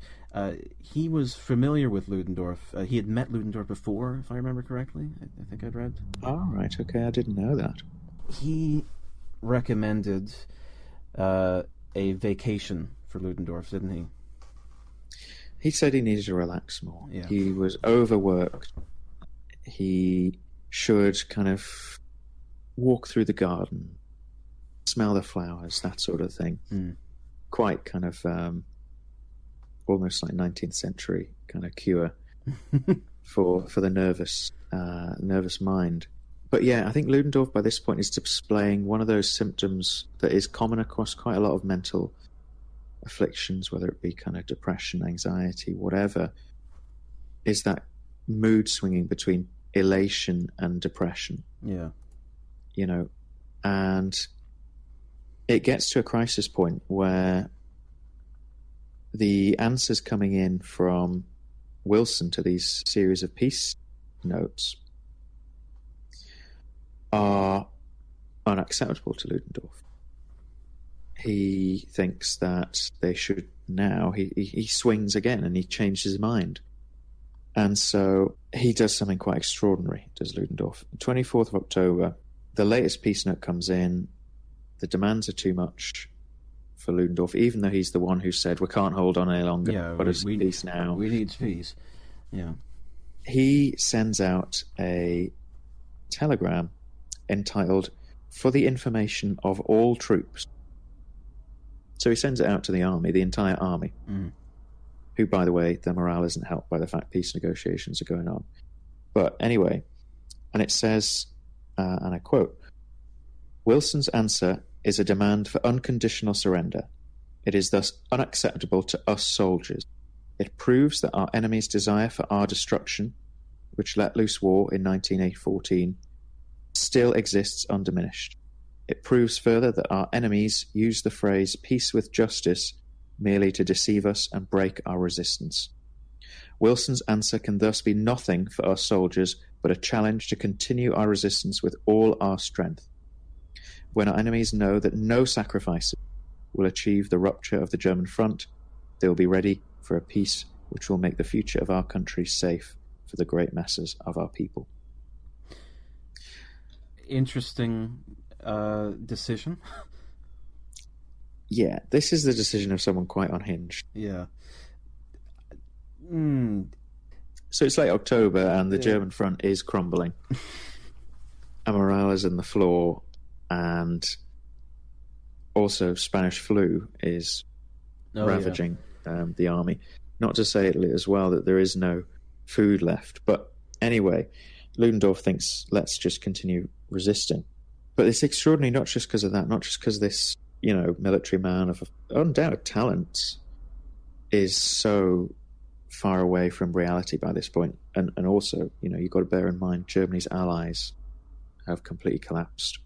S1: He was familiar with Ludendorff. He had met Ludendorff before, if I remember correctly. I think I'd read.
S2: Oh, right. Okay, I didn't know that.
S1: He recommended a vacation for Ludendorff, didn't he?
S2: He said he needed to relax more.
S1: Yeah.
S2: He was overworked. He should kind of walk through the garden, smell the flowers, that sort of thing. Quite kind of almost like 19th century kind of cure for the nervous mind. But yeah, I think Ludendorff by this point is displaying one of those symptoms that is common across quite a lot of mental afflictions, whether it be kind of depression, anxiety, whatever, is that mood swinging between elation and depression.
S1: Yeah.
S2: You know, and it gets to a crisis point where the answers coming in from Wilson to these series of peace notes are unacceptable to Ludendorff. He thinks that they should now, he swings again and he changes his mind. And so he does something quite extraordinary, does Ludendorff. 24th of October, the latest peace note comes in. The demands are too much for Ludendorff, even though he's the one who said, we can't hold on any longer.
S1: Yeah,
S2: but it's peace now.
S1: We need peace. Yeah.
S2: He sends out a telegram entitled, for the information of all troops. So he sends it out to the army, the entire army, who, by the way, their morale isn't helped by the fact peace negotiations are going on. But anyway, and it says, and I quote, Wilson's answer is a demand for unconditional surrender. It is thus unacceptable to us soldiers. It proves that our enemy's desire for our destruction, which let loose war in 1914, still exists undiminished. It proves further that our enemies use the phrase peace with justice merely to deceive us and break our resistance. Wilson's answer can thus be nothing for us soldiers but a challenge to continue our resistance with all our strength. When our enemies know that no sacrifices will achieve the rupture of the German front, they will be ready for a peace which will make the future of our country safe for the great masses of our people.
S1: Interesting decision.
S2: Yeah, this is the decision of someone quite unhinged.
S1: Yeah.
S2: So it's late October and the German front is crumbling. And morale is in the floor, and also Spanish flu is ravaging the army. Not to say as well that there is no food left, but anyway, Ludendorff thinks, let's just continue resisting. But it's extraordinary, not just because of that, not just because this, you know, military man of undoubted talents is so far away from reality by this point. And also, you know, you've got to bear in mind Germany's allies have completely collapsed.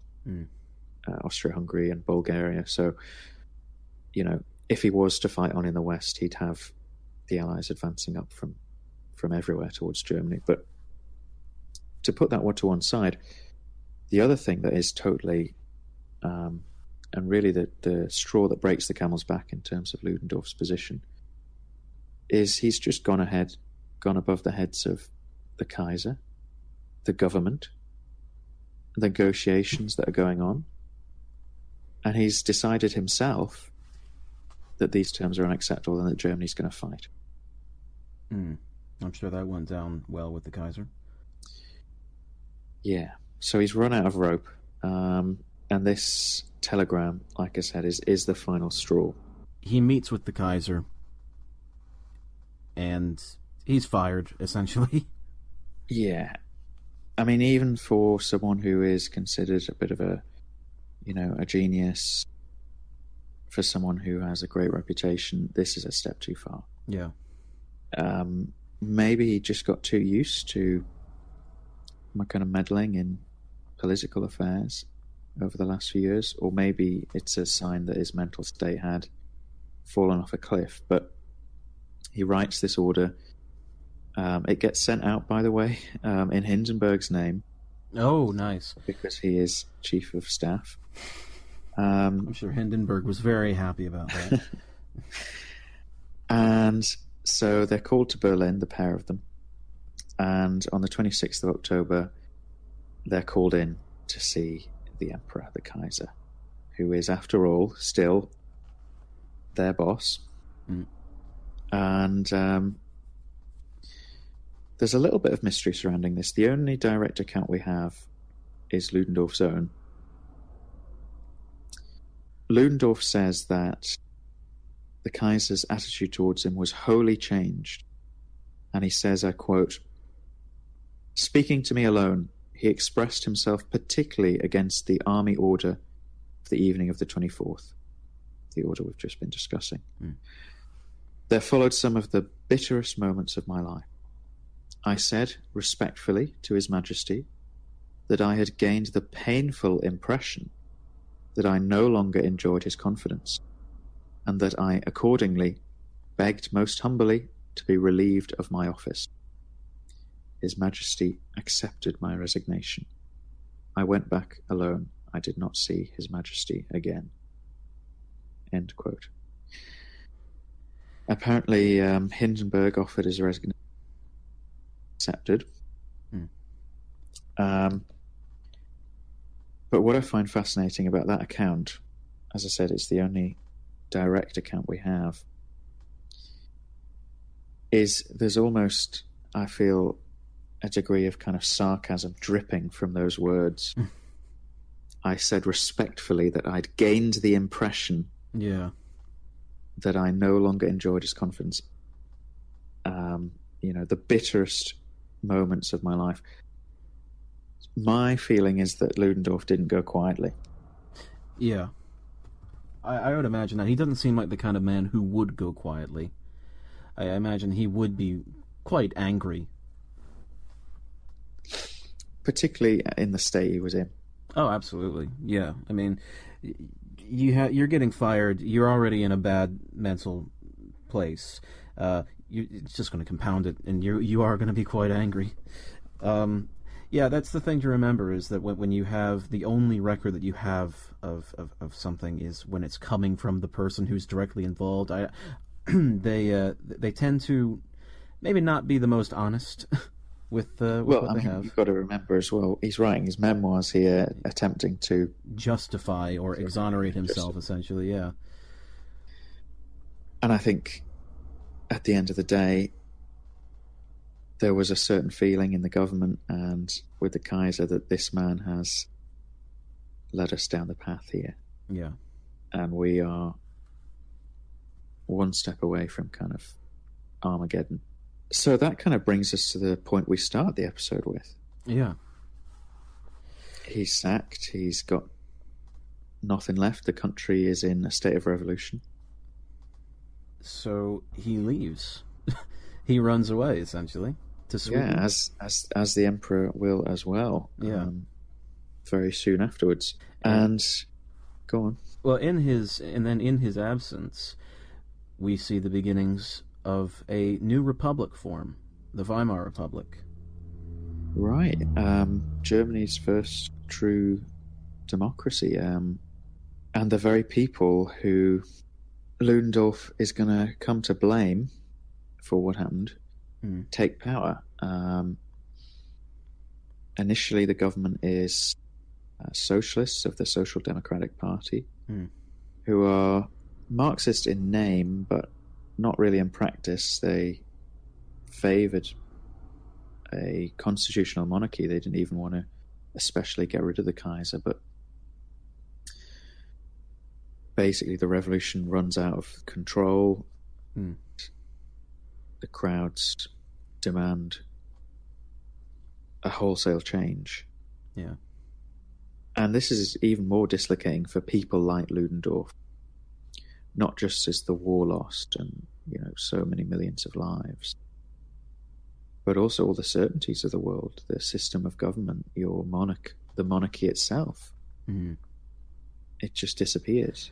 S2: Austria-Hungary and Bulgaria. So, you know, if he was to fight on in the West, he'd have the allies advancing up from everywhere towards Germany. But to put that one to one side, the other thing that is totally, and really the straw that breaks the camel's back in terms of Ludendorff's position, is he's just gone above the heads of the Kaiser, the government, the negotiations that are going on, and he's decided himself that these terms are unacceptable and that Germany's going to fight.
S1: I'm sure that went down well with the Kaiser.
S2: Yeah. So he's run out of rope. And this telegram, like I said, is the final straw.
S1: He meets with the Kaiser, and he's fired, essentially.
S2: Yeah. I mean, even for someone who is considered a bit of a genius, for someone who has a great reputation, this is a step too far.
S1: Yeah.
S2: Maybe he just got too used to my kind of meddling in political affairs over the last few years, or maybe it's a sign that his mental state had fallen off a cliff. But he writes this order. It gets sent out, by the way, in Hindenburg's name.
S1: Oh, nice.
S2: because he is chief of staff.
S1: I'm sure Hindenburg was very happy about that.
S2: And so they're called to Berlin, the pair of them. And on the 26th of October, they're called in to see the Emperor, the Kaiser, who is, after all, still their boss.
S1: Mm.
S2: And there's a little bit of mystery surrounding this. The only direct account we have is Ludendorff's own. Ludendorff says that the Kaiser's attitude towards him was wholly changed. And he says, I quote, "Speaking to me alone, he expressed himself particularly against the army order of the evening of the 24th, the order we've just been discussing. There followed some of the bitterest moments of my life. I said respectfully to His Majesty that I had gained the painful impression that I no longer enjoyed his confidence, and that I accordingly begged most humbly to be relieved of my office. His Majesty accepted my resignation. I went back alone. I did not see His Majesty again." End quote. Apparently, Hindenburg offered his resignation. Accepted. But what I find fascinating about that account, as I said, it's the only direct account we have, is there's almost, I feel, a degree of kind of sarcasm dripping from those words. I said respectfully that I'd gained the impression that I no longer enjoyed his confidence. The bitterest moments of my life. My feeling is that Ludendorff didn't go quietly.
S1: Yeah. I would imagine that. He doesn't seem like the kind of man who would go quietly. I imagine he would be quite angry.
S2: Particularly in the state he was in.
S1: Oh, absolutely. Yeah. I mean, you're getting fired. You're already in a bad mental place. It's just going to compound it, and you are going to be quite angry. Yeah, that's the thing to remember, is that when you have the only record that you have of something is when it's coming from the person who's directly involved. They tend to maybe not be the most honest with what they have.
S2: You've got to remember as well, he's writing his memoirs here, attempting to
S1: justify or exonerate himself, essentially, yeah.
S2: And I think at the end of the day, there was a certain feeling in the government and with the Kaiser that this man has led us down the path here.
S1: Yeah.
S2: And we are one step away from kind of Armageddon. So that kind of brings us to the point we start the episode with.
S1: Yeah.
S2: He's sacked. He's got nothing left. The country is in a state of revolution.
S1: So he leaves. He runs away, essentially, to Sweden.
S2: Yeah, as the Emperor will as well.
S1: Yeah.
S2: Very soon afterwards. And go on.
S1: Well, in his absence, we see the beginnings of a new republic form, the Weimar Republic.
S2: Right. Germany's first true democracy. And the very people who Ludendorff is going to come to blame for what happened take power. Initially, the government is socialists of the Social Democratic Party, who are Marxist in name, but not really in practice. They favoured a constitutional monarchy. They didn't even want to especially get rid of the Kaiser, but basically the revolution runs out of control. The crowds demand a wholesale change.
S1: Yeah.
S2: And this is even more dislocating for people like Ludendorff. Not just as the war lost and, so many millions of lives, but also all the certainties of the world, the system of government, the monarchy itself. It just disappears.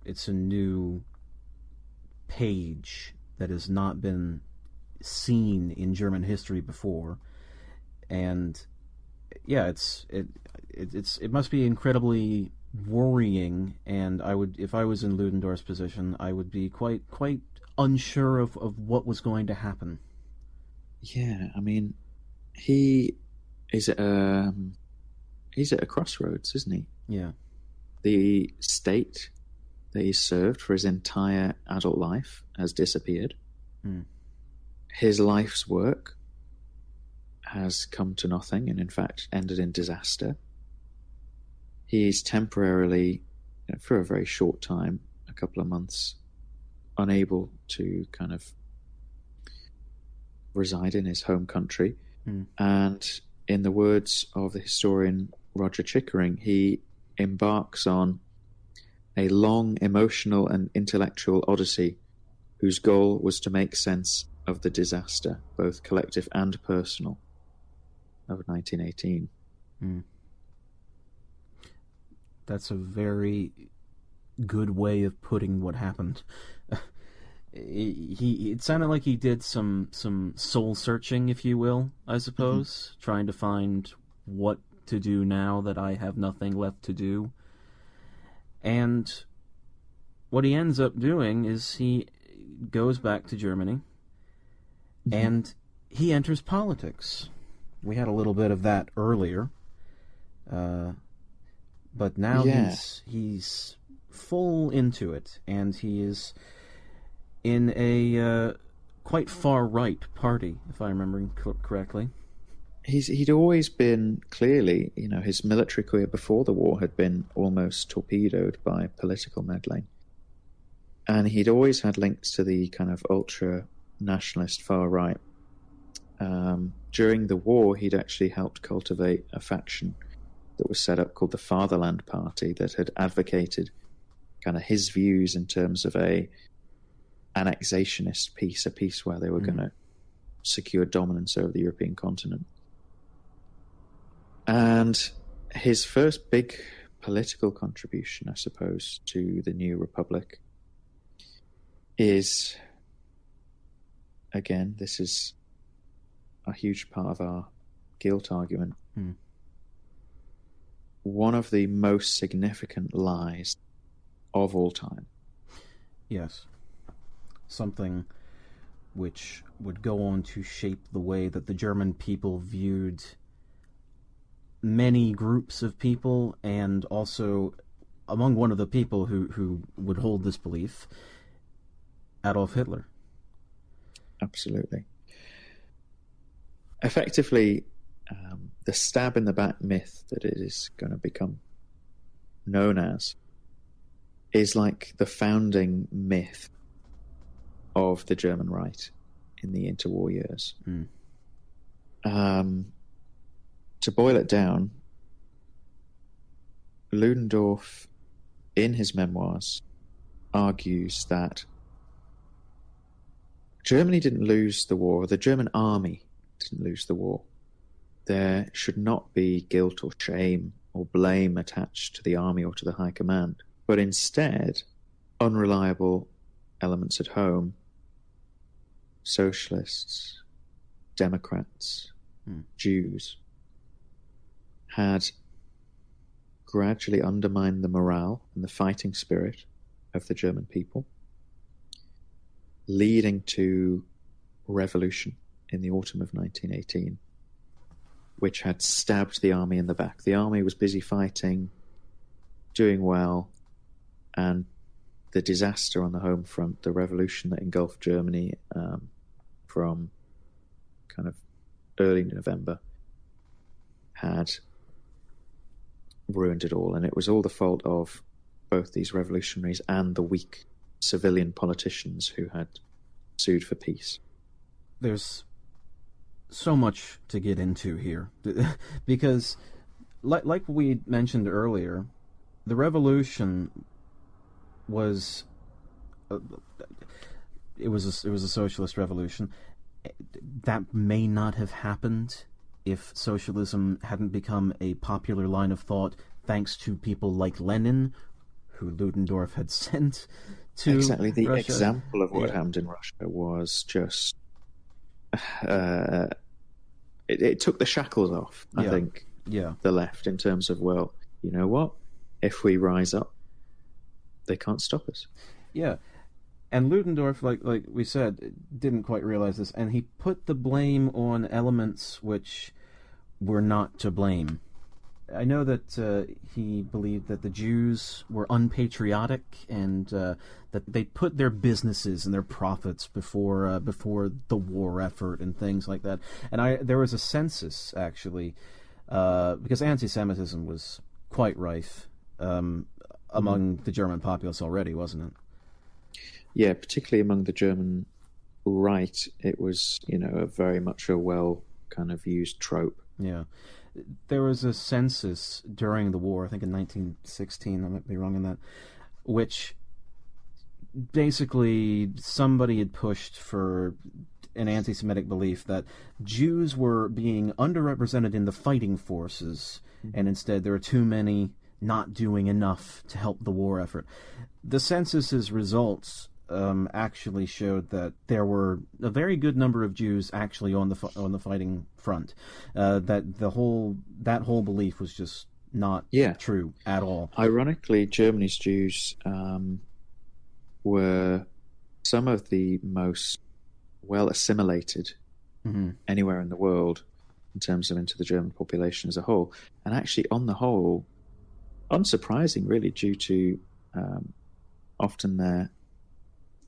S1: It's a new page that has not been seen in German history before, and yeah, it must be incredibly worrying, and if I was in Ludendorff's position, I would be quite unsure of what was going to happen.
S2: Yeah, I mean, he is at a crossroads, isn't he?
S1: Yeah.
S2: The state that he served for his entire adult life has disappeared.
S1: Mm.
S2: His life's work has come to nothing and, in fact, ended in disaster. He's temporarily, for a very short time, a couple of months, unable to kind of reside in his home country.
S1: Mm.
S2: And in the words of the historian Roger Chickering, he embarks on a long emotional and intellectual odyssey whose goal was to make sense of the disaster, both collective and personal, of 1918.
S1: Mm. That's a very good way of putting what happened. It sounded like he did some soul searching, if you will, I suppose, trying to find what to do now that I have nothing left to do. And what he ends up doing is he goes back to Germany, and he enters politics. We had a little bit of that earlier, but now he's full into it, and he is in a quite far-right party, if I'm remembering correctly.
S2: He'd always been, clearly, his military career before the war had been almost torpedoed by political meddling. And he'd always had links to the kind of ultra-nationalist far-right. During the war, he'd actually helped cultivate a faction that was set up called the Fatherland Party that had advocated kind of his views in terms of a annexationist peace, a peace where they were going to secure dominance over the European continent. And his first big political contribution, I suppose, to the new republic is, again, this is a huge part of our guilt argument. One of the most significant lies of all time.
S1: Yes. Something which would go on to shape the way that the German people viewed many groups of people, and also among one of the people who would hold this belief, Adolf Hitler.
S2: Absolutely. Effectively, the stab in the back myth that it is going to become known as is like the founding myth of the German right in the interwar years. To boil it down, Ludendorff, in his memoirs, argues that Germany didn't lose the war, the German army didn't lose the war. There should not be guilt or shame or blame attached to the army or to the high command, but instead, unreliable elements at home, socialists, Democrats, Jews, had gradually undermined the morale and the fighting spirit of the German people, leading to revolution in the autumn of 1918, which had stabbed the army in the back. The army was busy fighting, doing well, and the disaster on the home front, the revolution that engulfed Germany from kind of early November, had ruined it all. And it was all the fault of both these revolutionaries and the weak civilian politicians who had sued for peace.
S1: There's so much to get into here because like we mentioned earlier, the revolution was it was a socialist revolution. That may not have happened if socialism hadn't become a popular line of thought thanks to people like Lenin, who Ludendorff had sent to
S2: exactly the
S1: Russia.
S2: Example of what happened in Russia was just it took the shackles off, I think, the left in terms of, well, you know what? If we rise up, they can't stop us.
S1: Yeah. And Ludendorff, like we said, didn't quite realize this, and he put the blame on elements which were not to blame. I know that he believed that the Jews were unpatriotic and that they put their businesses and their profits before the war effort and things like that. And there was a census, actually, because anti-Semitism was quite rife among the German populace already, wasn't it?
S2: Yeah, particularly among the German right, it was, very much a well kind of used trope.
S1: Yeah. There was a census during the war, I think in 1916, I might be wrong on that, which basically somebody had pushed for an anti-Semitic belief that Jews were being underrepresented in the fighting forces, and instead there were too many not doing enough to help the war effort. The census's results actually showed that there were a very good number of Jews actually on the fighting front. That whole belief was just not true at all.
S2: Ironically, Germany's Jews were some of the most well assimilated anywhere in the world in terms of into the German population as a whole, and actually, on the whole, unsurprising, really, due to often their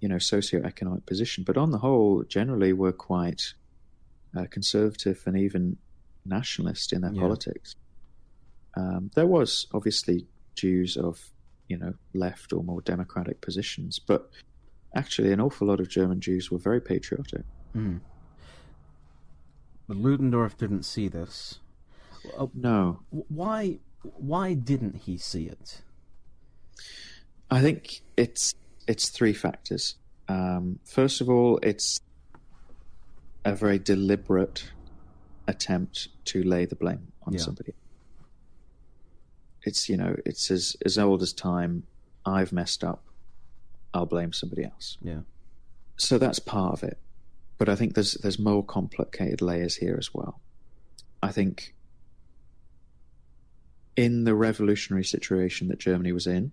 S2: socioeconomic position, but on the whole, generally were quite conservative and even nationalist in their politics. There was obviously Jews of, left or more democratic positions, but actually an awful lot of German Jews were very patriotic.
S1: But Ludendorff didn't see this.
S2: No.
S1: Why didn't he see it?
S2: I think it's three factors. First of all, it's a very deliberate attempt to lay the blame on somebody. It's it's as old as time. I've messed up. I'll blame somebody else.
S1: Yeah.
S2: So that's part of it. But I think there's more complicated layers here as well. I think in the revolutionary situation that Germany was in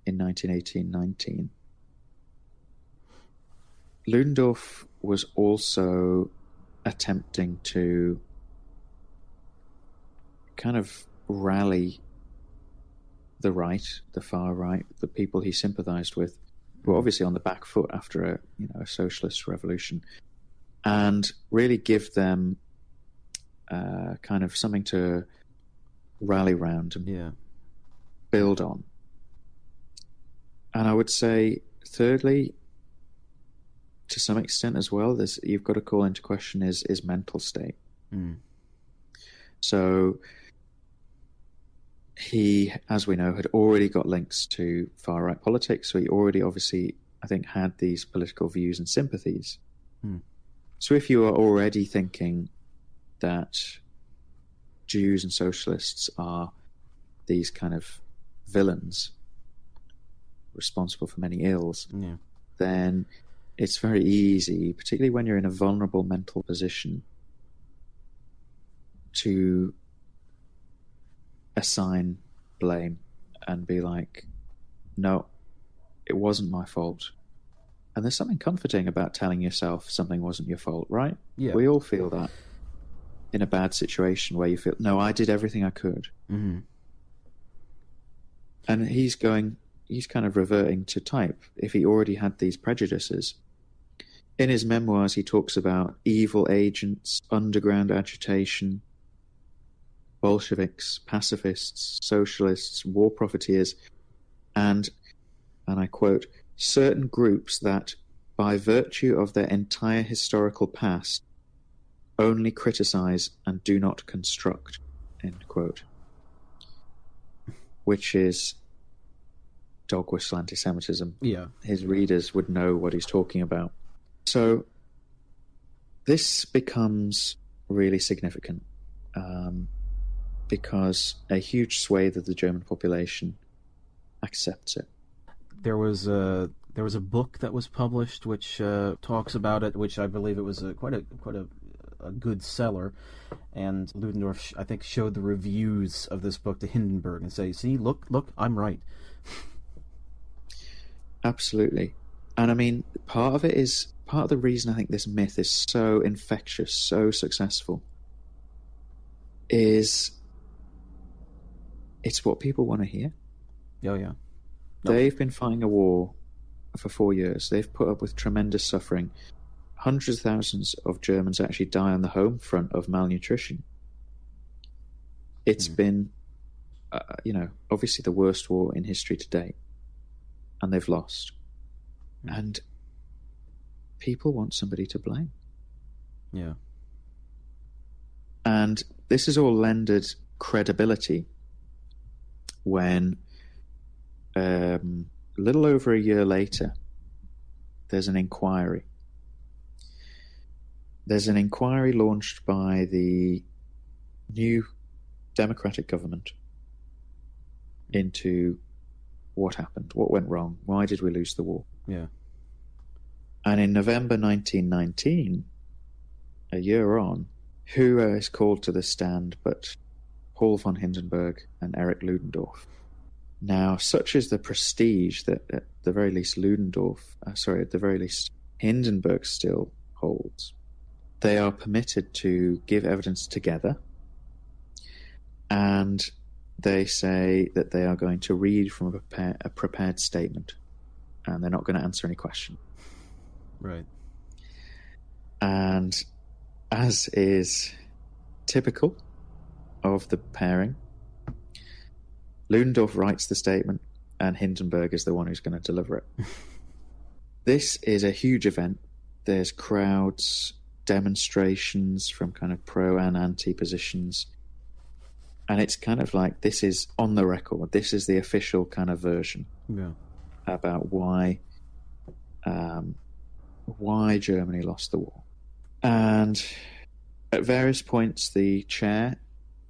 S2: 1918-19, Ludendorff was also attempting to kind of rally the right, the far right, the people he sympathized with, who were obviously on the back foot after a socialist revolution, and really give them kind of something to rally round and build on. And I would say, thirdly, to some extent as well, you've got to call into question his mental state. So he, as we know, had already got links to far-right politics, so he already obviously, I think, had these political views and sympathies. So if you are already thinking that Jews and socialists are these kind of villains responsible for many ills, then it's very easy, particularly when you're in a vulnerable mental position, to assign blame and be like, no, it wasn't my fault. And there's something comforting about telling yourself something wasn't your fault, right?
S1: Yeah.
S2: We all feel that in a bad situation where you feel, no, I did everything I could. And he's kind of reverting to type. If he already had these prejudices, in his memoirs he talks about evil agents, underground agitation, Bolsheviks, pacifists, socialists, war profiteers, and I quote, certain groups that, by virtue of their entire historical past, only criticize and do not construct, end quote. Which is dog whistle anti-Semitism.
S1: Yeah.
S2: His readers would know what he's talking about. So this becomes really significant because a huge swathe of the German population accepts it.
S1: There was a book that was published which talks about it, which I believe it was quite a a good seller. And Ludendorff, I think, showed the reviews of this book to Hindenburg and say, see, look, I'm right.
S2: Absolutely. And I mean, part of the reason I think this myth is so infectious, so successful, is it's what people want to hear.
S1: Oh, yeah.
S2: They've been fighting a war for 4 years. They've put up with tremendous suffering. Hundreds of thousands of Germans actually die on the home front of malnutrition. It's been, obviously the worst war in history to date. And they've lost. And people want somebody to blame.
S1: Yeah.
S2: And this is all lended credibility when a little over a year later, there's an inquiry. There's an inquiry launched by the new democratic government into what happened, what went wrong, why did we lose the war?
S1: Yeah.
S2: And in November 1919, a year on, who is called to the stand but Paul von Hindenburg and Erich Ludendorff? Now, such is the prestige that at the very least Hindenburg still holds. They are permitted to give evidence together, and they say that they are going to read from a prepared statement, and they're not going to answer any question.
S1: Right.
S2: And as is typical of the pairing, Ludendorff writes the statement, and Hindenburg is the one who's going to deliver it. This is a huge event. There's crowds, demonstrations from kind of pro and anti positions. And it's kind of like, this is on the record. This is the official kind of version about why Germany lost the war. And at various points, the chair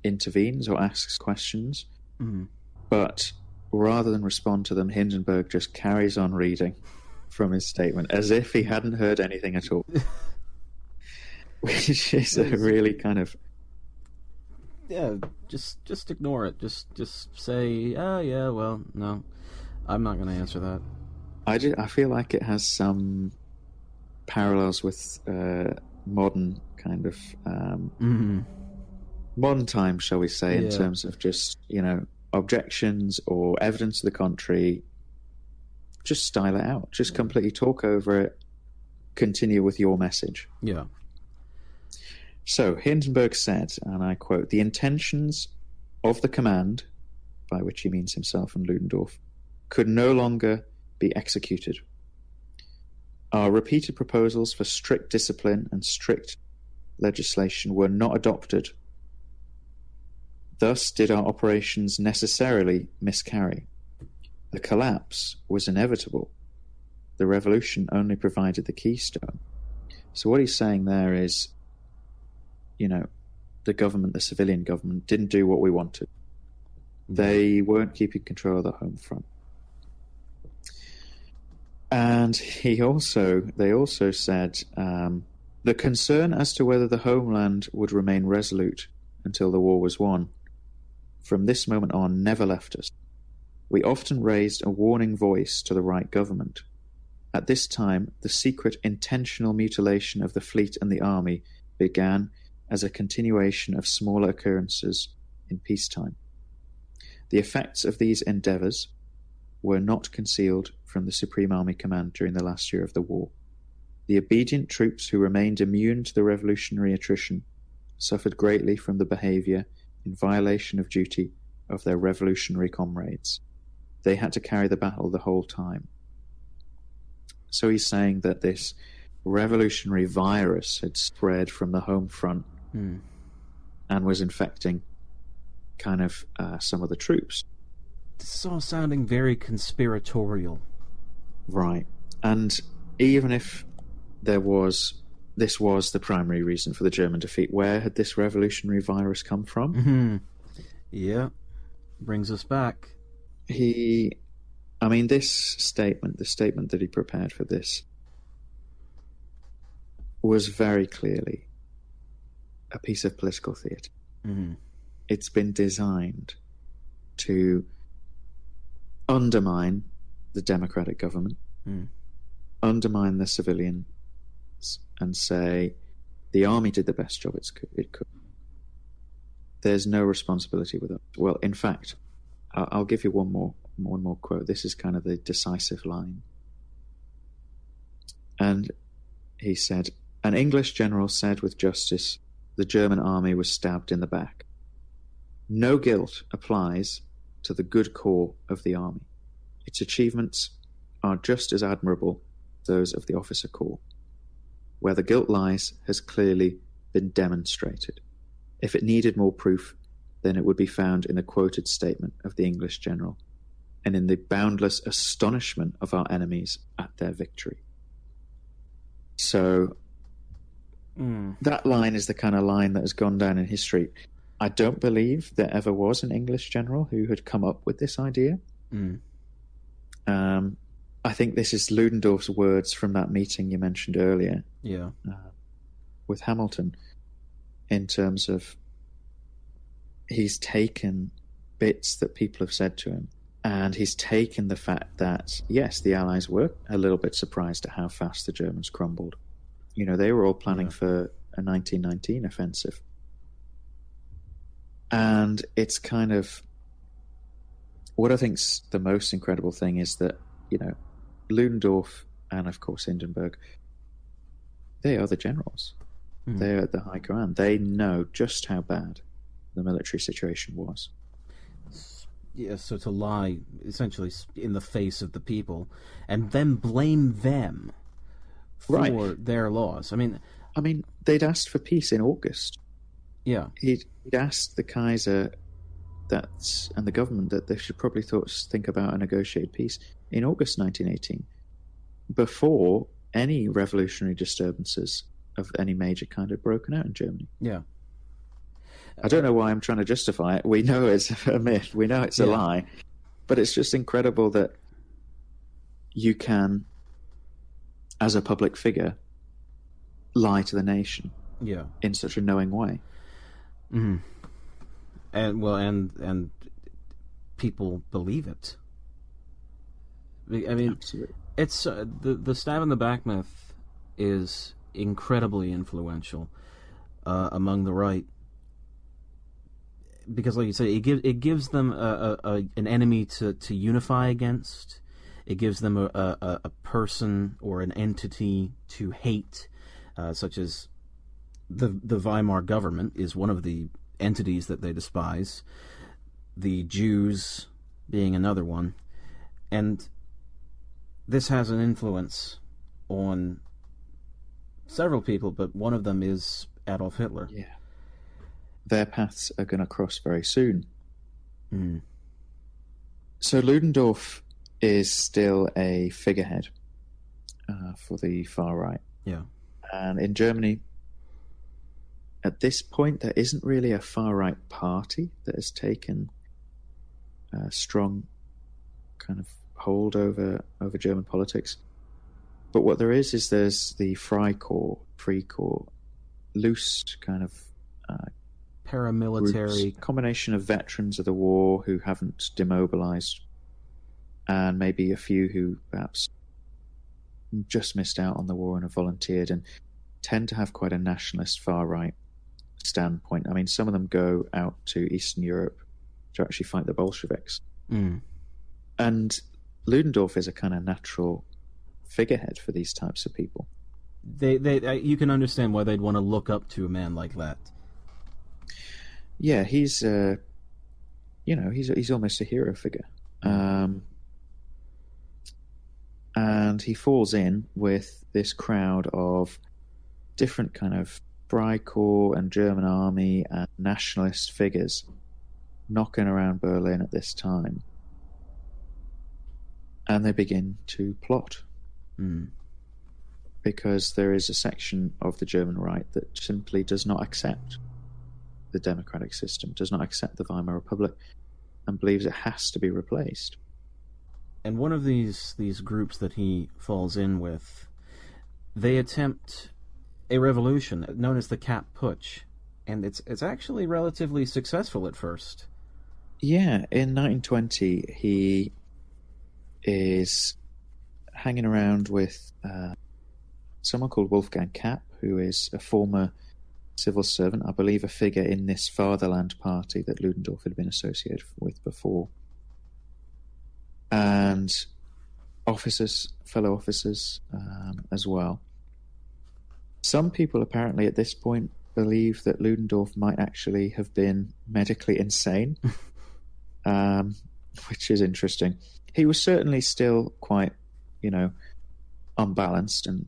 S2: intervenes or asks questions.
S1: Mm-hmm.
S2: But rather than respond to them, Hindenburg just carries on reading from his statement as if he hadn't heard anything at all. Which is a really kind of...
S1: Yeah, just ignore it. Just say, oh, yeah, well, no, I'm not going to answer that.
S2: I feel like it has some parallels with modern kind of... modern times, shall we say, in terms of just, objections or evidence to the contrary. Just style it out. Just completely talk over it. Continue with your message.
S1: Yeah.
S2: So Hindenburg said, and I quote, "The intentions of the command," by which he means himself and Ludendorff, "could no longer be executed. Our repeated proposals for strict discipline and strict legislation were not adopted. Thus did our operations necessarily miscarry. The collapse was inevitable. The revolution only provided the keystone." So what he's saying there is, the government, the civilian government, didn't do what we wanted. They weren't keeping control of the home front. And they also said, the concern as to whether the homeland would remain resolute until the war was won, from this moment on, never left us. We often raised a warning voice to the right government. At this time, the secret intentional mutilation of the fleet and the army began as a continuation of smaller occurrences in peacetime. The effects of these endeavours were not concealed from the Supreme Army Command during the last year of the war. The obedient troops who remained immune to the revolutionary attrition suffered greatly from the behaviour in violation of duty of their revolutionary comrades. They had to carry the battle the whole time. So he's saying that this revolutionary virus had spread from the home front and was infecting kind of some of the troops.
S1: This is all sounding very conspiratorial.
S2: Right. And even if this was the primary reason for the German defeat, where had this revolutionary virus come from?
S1: Mm-hmm. Yeah. Brings us back.
S2: This statement, the statement that he prepared for this, was very clearly a piece of political theatre.
S1: Mm-hmm.
S2: It's been designed to undermine the democratic government, undermine the civilians, and say the army did the best job it could. There's no responsibility with it. Well, in fact, I'll give you one more quote. This is kind of the decisive line. And he said, "An English general said with justice, the German army was stabbed in the back. No guilt applies to the good corps of the army. Its achievements are just as admirable as those of the officer corps. Where the guilt lies has clearly been demonstrated. If it needed more proof, then it would be found in the quoted statement of the English general, and in the boundless astonishment of our enemies at their victory." So that line is the kind of line that has gone down in history. I don't believe there ever was an English general who had come up with this idea. I think this is Ludendorff's words from that meeting you mentioned earlier.
S1: Yeah.
S2: With Hamilton, in terms of he's taken bits that people have said to him, and he's taken the fact that, yes, the Allies were a little bit surprised at how fast the Germans crumbled. You know, they were all planning for a 1919 offensive. And it's kind of, what I think's the most incredible thing is that, you know, Ludendorff and, of course, Hindenburg, they are the generals. They're at the high command. They know just how bad the military situation was.
S1: Yeah, so to lie essentially in the face of the people and then blame them for their loss. I mean,
S2: they'd asked for peace in August.
S1: Yeah.
S2: He'd asked the Kaiser and the government that they should probably think about a negotiated peace in August 1918, before any revolutionary disturbances of any major kind had broken out in Germany.
S1: Yeah.
S2: I don't know why I'm trying to justify it. We know it's a myth. We know it's a lie. But it's just incredible that you can, as a public figure, lie to the nation in such a knowing way.
S1: Mm-hmm. And people believe it. I mean,
S2: Absolutely.
S1: It's the stab in the back myth is incredibly influential among the right, because, like you say, it gives them an enemy to unify against. It gives them a person or an entity to hate, such as the Weimar government is one of the entities that they despise. The Jews being another one, and this has an influence on several people, but one of them is Adolf Hitler.
S2: Yeah. Their paths are going to cross very soon. So Ludendorff is still a figurehead for the far right.
S1: Yeah.
S2: And in Germany, at this point, there isn't really a far right party that has taken a strong kind of hold over German politics. But what there is there's the Freikorps, loose kind of
S1: paramilitary
S2: groups, combination of veterans of the war who haven't demobilized, and maybe a few who perhaps just missed out on the war and have volunteered, and tend to have quite a nationalist far right standpoint. I mean, some of them go out to Eastern Europe to actually fight the Bolsheviks. And Ludendorff is a kind of natural figurehead for these types of people.
S1: You can understand why they'd want to look up to a man like that.
S2: Yeah, he's he's almost a hero figure. And he falls in with this crowd of different kind of Freikorps and German army and nationalist figures knocking around Berlin at this time. And they begin to plot. Because there is a section of the German right that simply does not accept the democratic system, does not accept the Weimar Republic, and believes it has to be replaced.
S1: And one of these groups that he falls in with, they attempt a revolution known as the Kapp Putsch And it's actually relatively successful at first.
S2: Yeah, in 1920, he is hanging around with someone called Wolfgang Kapp, who is a former civil servant, I believe a figure in this Fatherland party that Ludendorff had been associated with before. And fellow officers as well. Some people apparently at this point believe that Ludendorff might actually have been medically insane, which is interesting. He was certainly still quite, unbalanced, and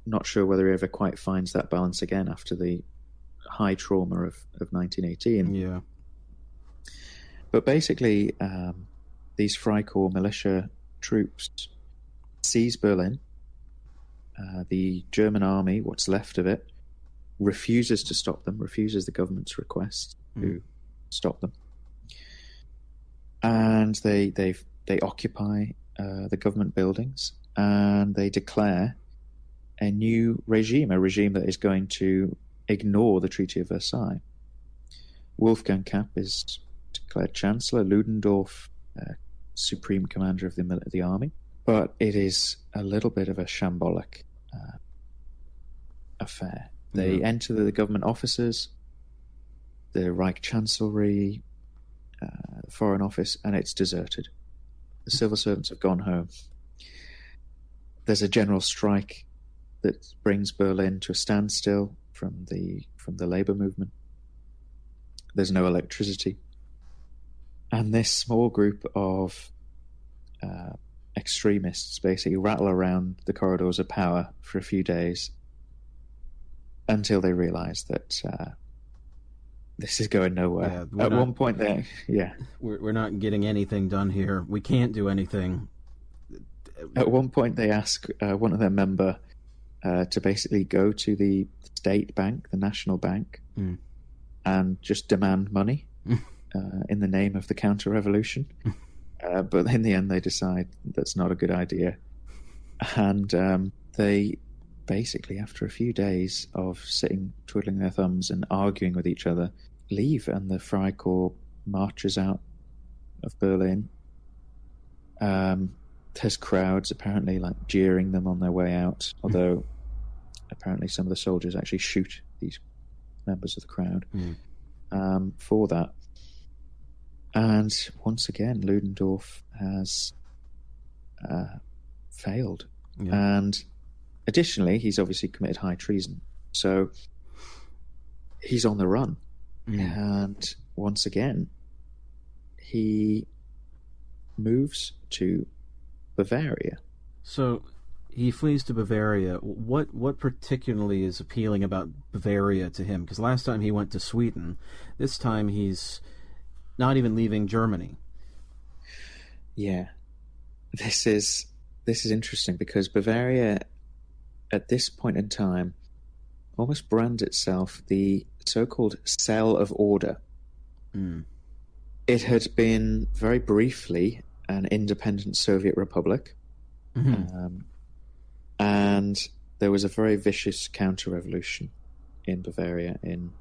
S2: not sure whether he ever quite finds that balance again after the high trauma of 1918.
S1: Yeah.
S2: But basically, these Freikorps militia troops seize Berlin. The German army, what's left of it, refuses to stop them, refuses the government's request to stop them. And they occupy the government buildings, and they declare a new regime, a regime that is going to ignore the Treaty of Versailles. Wolfgang Kapp is declared Chancellor, Ludendorff Supreme Commander of the army. But it is a little bit of a shambolic affair. They enter the government offices, the Reich Chancellery, the Foreign Office, and it's deserted. The civil servants have gone home. There's a general strike that brings Berlin to a standstill from the labor movement. There's no electricity. And this small group of extremists basically rattle around the corridors of power for a few days until they realize that this is going nowhere. At one point,
S1: we're not getting anything done here. We can't do anything.
S2: At one point, they ask one of their member to basically go to the state bank, the national bank, and just demand money in the name of the counter-revolution. But in the end, they decide that's not a good idea. And they basically, after a few days of sitting, twiddling their thumbs and arguing with each other, leave, and the Freikorps marches out of Berlin. There's crowds apparently jeering them on their way out, although apparently some of the soldiers actually shoot these members of the crowd for that. And once again, Ludendorff has failed. Yeah. And additionally, he's obviously committed high treason. So he's on the run. And once again, he moves to Bavaria.
S1: So he flees to Bavaria. What particularly is appealing about Bavaria to him? Because last time he went to Sweden. This time he's not even leaving Germany.
S2: Yeah. This is interesting because Bavaria, at this point in time, almost brands itself the so-called cell of order. It had been very briefly an independent Soviet republic, and there was a very vicious counter-revolution in Bavaria in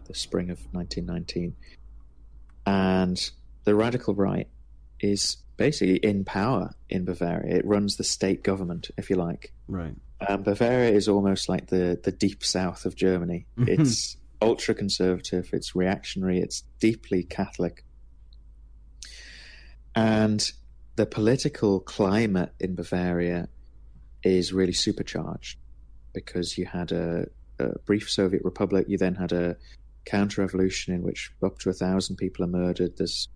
S2: the spring of 1919. And the radical right is basically in power in Bavaria. It runs the state government, if you like.
S1: Right.
S2: Bavaria is almost like the deep south of Germany. It's ultra-conservative, it's reactionary, it's deeply Catholic. And the political climate in Bavaria is really supercharged because you had a brief Soviet republic, you then had a counter-revolution in which up to 1,000 people are murdered. This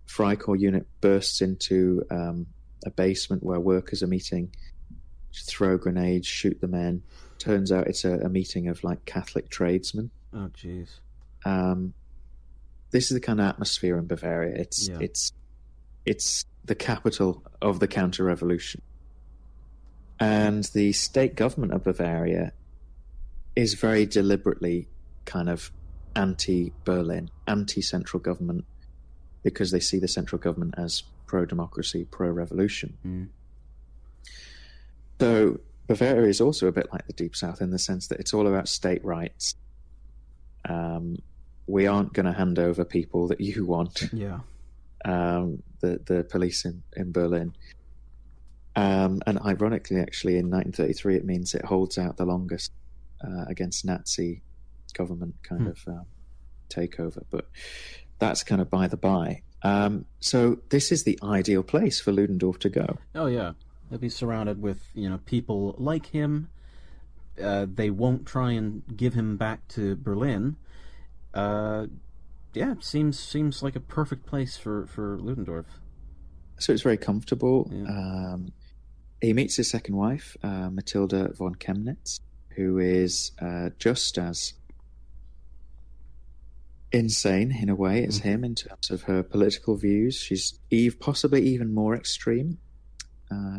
S2: Freikorps unit bursts into a basement where workers are meeting, throw grenades, shoot the men. Turns out it's a meeting of Catholic tradesmen.
S1: Oh, jeez.
S2: This is the kind of atmosphere in Bavaria. It's the capital of the counter-revolution. And the state government of Bavaria is very deliberately kind of anti-Berlin, anti-central government, because they see the central government as pro-democracy, pro-revolution. So Bavaria is also a bit like the Deep South in the sense that it's all about state rights. we aren't going to hand over people that you want.
S1: Yeah.
S2: The police in Berlin. And ironically, actually, in 1933, it means it holds out the longest against Nazi government kind of takeover. But that's kind of by the by. So this is the ideal place for Ludendorff to go.
S1: Oh, yeah. He'll be surrounded with, people like him. They won't try and give him back to Berlin. It seems like a perfect place for Ludendorff.
S2: So it's very comfortable.
S1: Yeah.
S2: He meets his second wife, Matilda von Chemnitz, who is just as insane in a way as him in terms of her political views. She's possibly even more extreme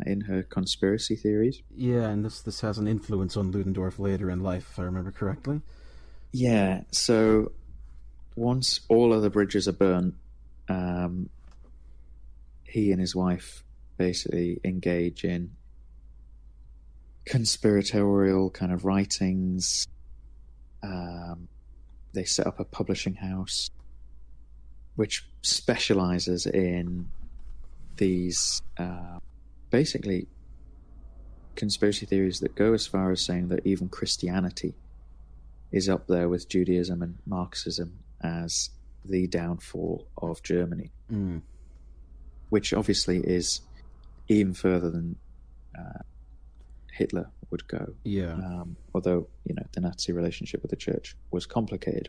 S2: in her conspiracy theories.
S1: Yeah, and this has an influence on Ludendorff later in life, if I remember correctly.
S2: Yeah, so once all other bridges are burnt, he and his wife basically engage in conspiratorial kind of writings. They set up a publishing house which specializes in these basically conspiracy theories that go as far as saying that even Christianity is up there with Judaism and Marxism as the downfall of Germany, which obviously is even further than Hitler would go.
S1: Yeah.
S2: Although, the Nazi relationship with the church was complicated.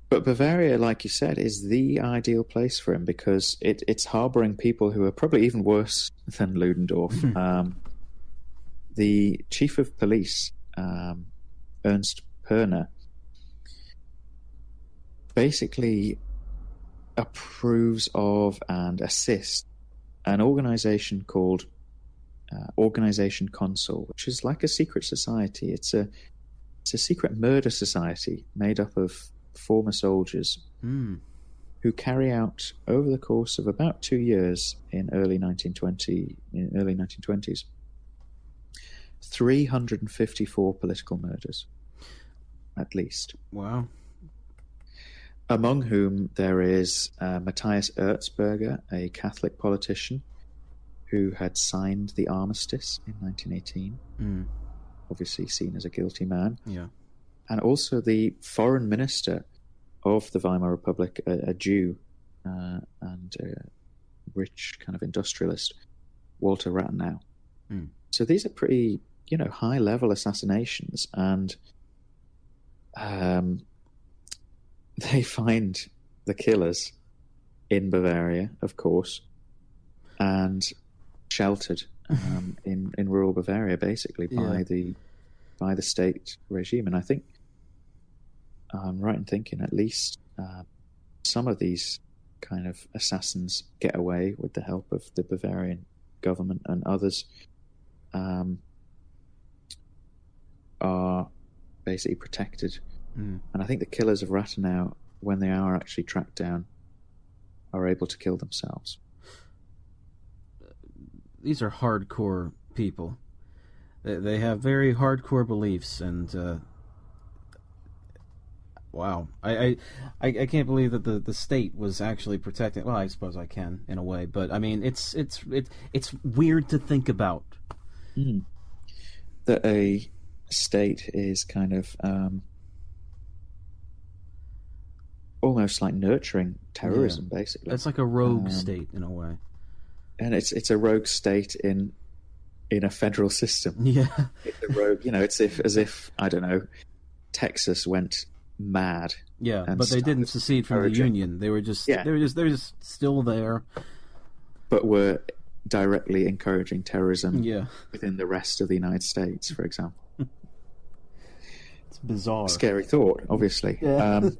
S2: But Bavaria, like you said, is the ideal place for him because it's harboring people who are probably even worse than Ludendorff. The chief of police, Ernst Perner, basically approves of and assists an organization called Organization Consul, which is like a secret society. It's a secret murder society made up of former soldiers who carry out, over the course of about 2 years in early 1920s, 354 political murders, at least.
S1: Wow.
S2: Among whom there is Matthias Erzberger, a Catholic politician who had signed the armistice in 1918, obviously seen as a guilty man.
S1: Yeah.
S2: And also the foreign minister of the Weimar Republic, a Jew and a rich kind of industrialist, Walter Rathenau. So these are pretty, high-level assassinations, and they find the killers in Bavaria, of course, and sheltered in rural Bavaria, basically by the state regime. And I think I'm right in thinking at least some of these kind of assassins get away with the help of the Bavarian government, and others are basically protected. And I think the killers of Rathenau, when they are actually tracked down, are able to kill themselves.
S1: These are hardcore people. They have very hardcore beliefs, and wow, I can't believe that the state was actually protecting. Well, I suppose I can in a way, but I mean, it's weird to think about
S2: that a state is kind of almost like nurturing terrorism, basically.
S1: It's like a rogue state in a way,
S2: and it's a rogue state in a federal system.
S1: Yeah,
S2: it's a rogue. It's as if I don't know, Texas went mad.
S1: Yeah, but they didn't secede from the Union. They were just they're just still there,
S2: but were directly encouraging terrorism.
S1: Yeah.
S2: Within the rest of the United States, for example.
S1: It's bizarre.
S2: Scary thought, obviously.
S1: Yeah.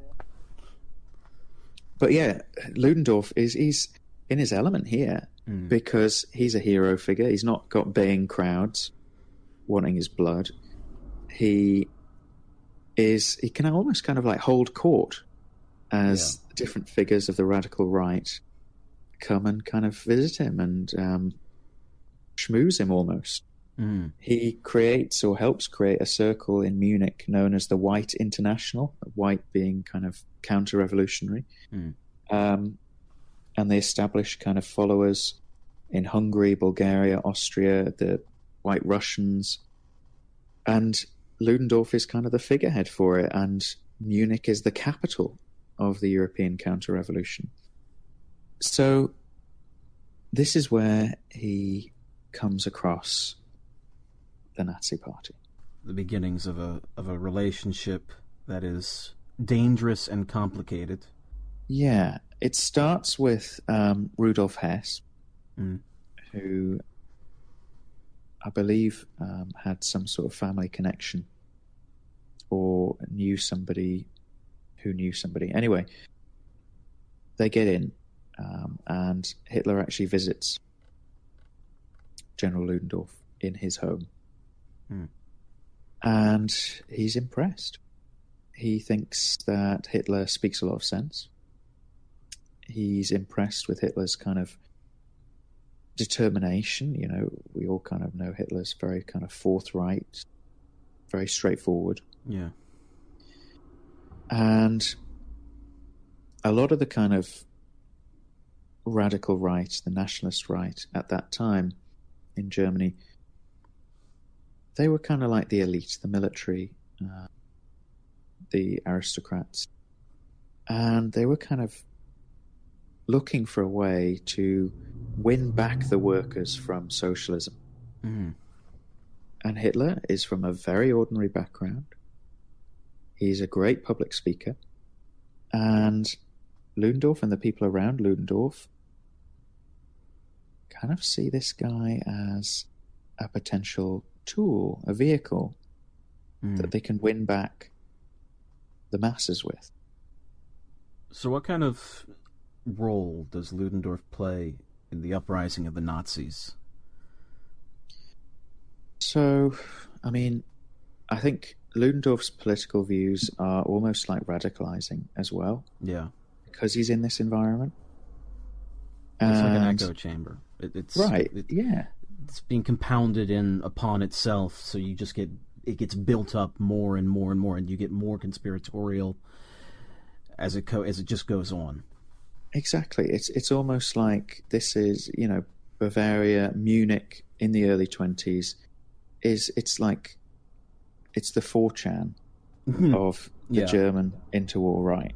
S2: But yeah, Ludendorff he's in his element here because he's a hero figure. He's not got baying crowds wanting his blood. He can almost kind of like hold court as different figures of the radical right come and kind of visit him and schmooze him almost. He creates or helps create a circle in Munich known as the White International, white being kind of counter-revolutionary. And they establish kind of followers in Hungary, Bulgaria, Austria, the White Russians. And Ludendorff is kind of the figurehead for it, and Munich is the capital of the European counter-revolution. So this is where he comes across the Nazi Party.
S1: The beginnings of a relationship that is dangerous and complicated.
S2: Yeah, it starts with Rudolf Hess, who I believe had some sort of family connection or knew somebody who knew somebody. Anyway, they get in, and Hitler actually visits General Ludendorff in his home. And he's impressed. He thinks that Hitler speaks a lot of sense. He's impressed with Hitler's kind of determination. You know, we all kind of know Hitler's very kind of forthright, very straightforward.
S1: Yeah.
S2: And a lot of the kind of radical right, the nationalist right at that time in Germany, they were kind of like the elite, the military, the aristocrats. And they were kind of looking for a way to win back the workers from socialism. And Hitler is from a very ordinary background. He's a great public speaker. And Ludendorff and the people around Ludendorff kind of see this guy as a potential tool, a vehicle that they can win back the masses with.
S1: So what kind of role does Ludendorff play in the uprising of the Nazis?
S2: So, I mean, I think Ludendorff's political views are almost like radicalizing as well.
S1: Yeah.
S2: Because he's in this environment.
S1: It's like an echo chamber. It's
S2: right, yeah.
S1: It's being compounded in upon itself, so you just it gets built up more and more and more, and you get more conspiratorial as it just goes on.
S2: Exactly. It's almost like this is, you know, Bavaria, Munich in the early 1920s it's like it's the 4chan of the German interwar right.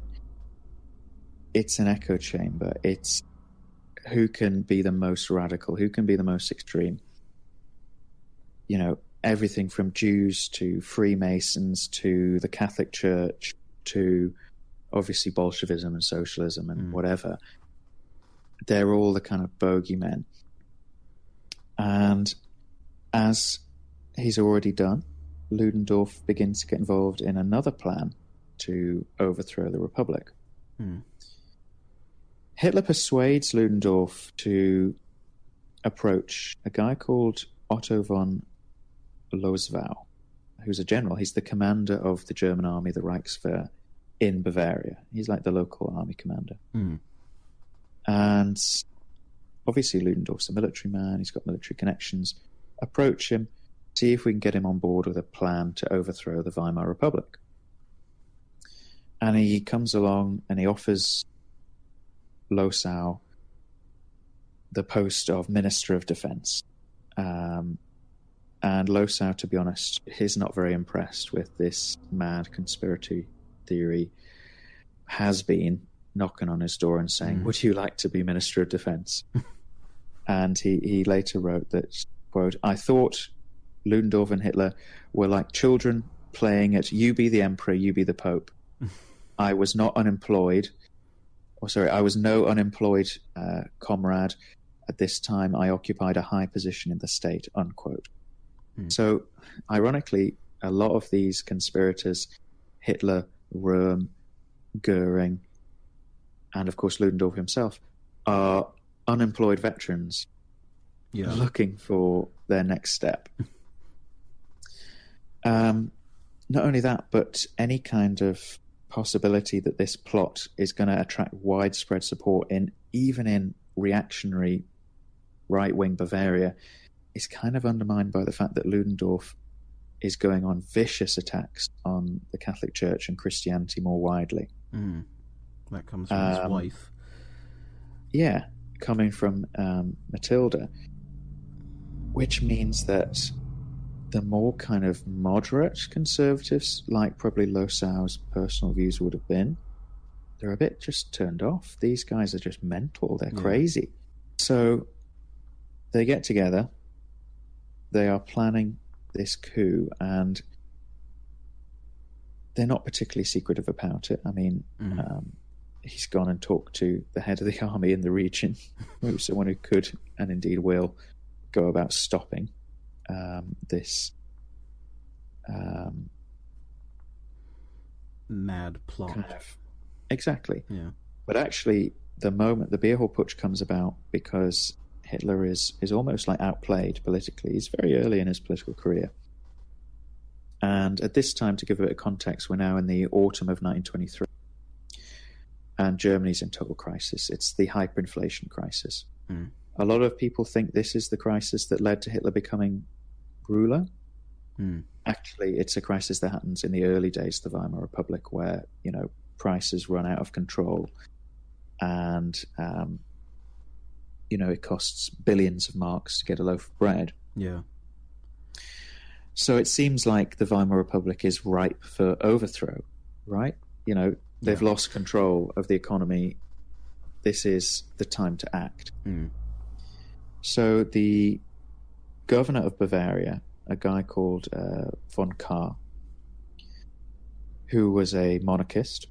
S2: It's an echo chamber. It's who can be the most radical, who can be the most extreme. You know, everything from Jews to Freemasons to the Catholic Church to obviously Bolshevism and socialism and whatever. They're all the kind of bogeymen. And as he's already done, Ludendorff begins to get involved in another plan to overthrow the Republic. Hitler persuades Ludendorff to approach a guy called Otto von Lossow, who's a general. He's the commander of the German army, the Reichswehr, in Bavaria. He's like the local army commander. And obviously Ludendorff's a military man. He's got military connections. Approach him, see if we can get him on board with a plan to overthrow the Weimar Republic. And he comes along and he offers Lossow the post of Minister of Defense. And Lossow, to be honest, is not very impressed with this mad conspiracy theory has been knocking on his door and saying, would you like to be Minister of Defense? And he later wrote that, quote, I thought Ludendorff and Hitler were like children playing at you be the emperor, you be the pope. I was no unemployed comrade. At this time, I occupied a high position in the state, unquote. So, ironically, a lot of these conspirators, Hitler, Röhm, Goering, and of course Ludendorff himself, are unemployed veterans looking for their next step. Not only that, but any kind of possibility that this plot is going to attract widespread support even in reactionary right-wing Bavaria is kind of undermined by the fact that Ludendorff is going on vicious attacks on the Catholic Church and Christianity more widely.
S1: That comes from his wife.
S2: Yeah, coming from Matilda, which means that the more kind of moderate conservatives, like probably Losau's personal views would have been, they're a bit just turned off. These guys are just mental. They're crazy. So they get together. They are planning this coup, and they're not particularly secretive about it. I mean, he's gone and talked to the head of the army in the region, who's someone who could, and indeed will, go about stopping this
S1: mad plot.
S2: Kind of, exactly.
S1: Yeah.
S2: But actually, the moment the beer hall putsch comes about, because Hitler is almost like outplayed politically. He's very early in his political career. And at this time, to give a bit of context, we're now in the autumn of 1923. And Germany's in total crisis. It's the hyperinflation crisis. A lot of people think this is the crisis that led to Hitler becoming ruler. Actually, it's a crisis that happens in the early days of the Weimar Republic, where, you know, prices run out of control, and you know, it costs billions of marks to get a loaf of bread.
S1: Yeah.
S2: So it seems like the Weimar Republic is ripe for overthrow, right? You know, they've lost control of the economy. This is the time to act. So the governor of Bavaria, a guy called von Kahr, who was a monarchist,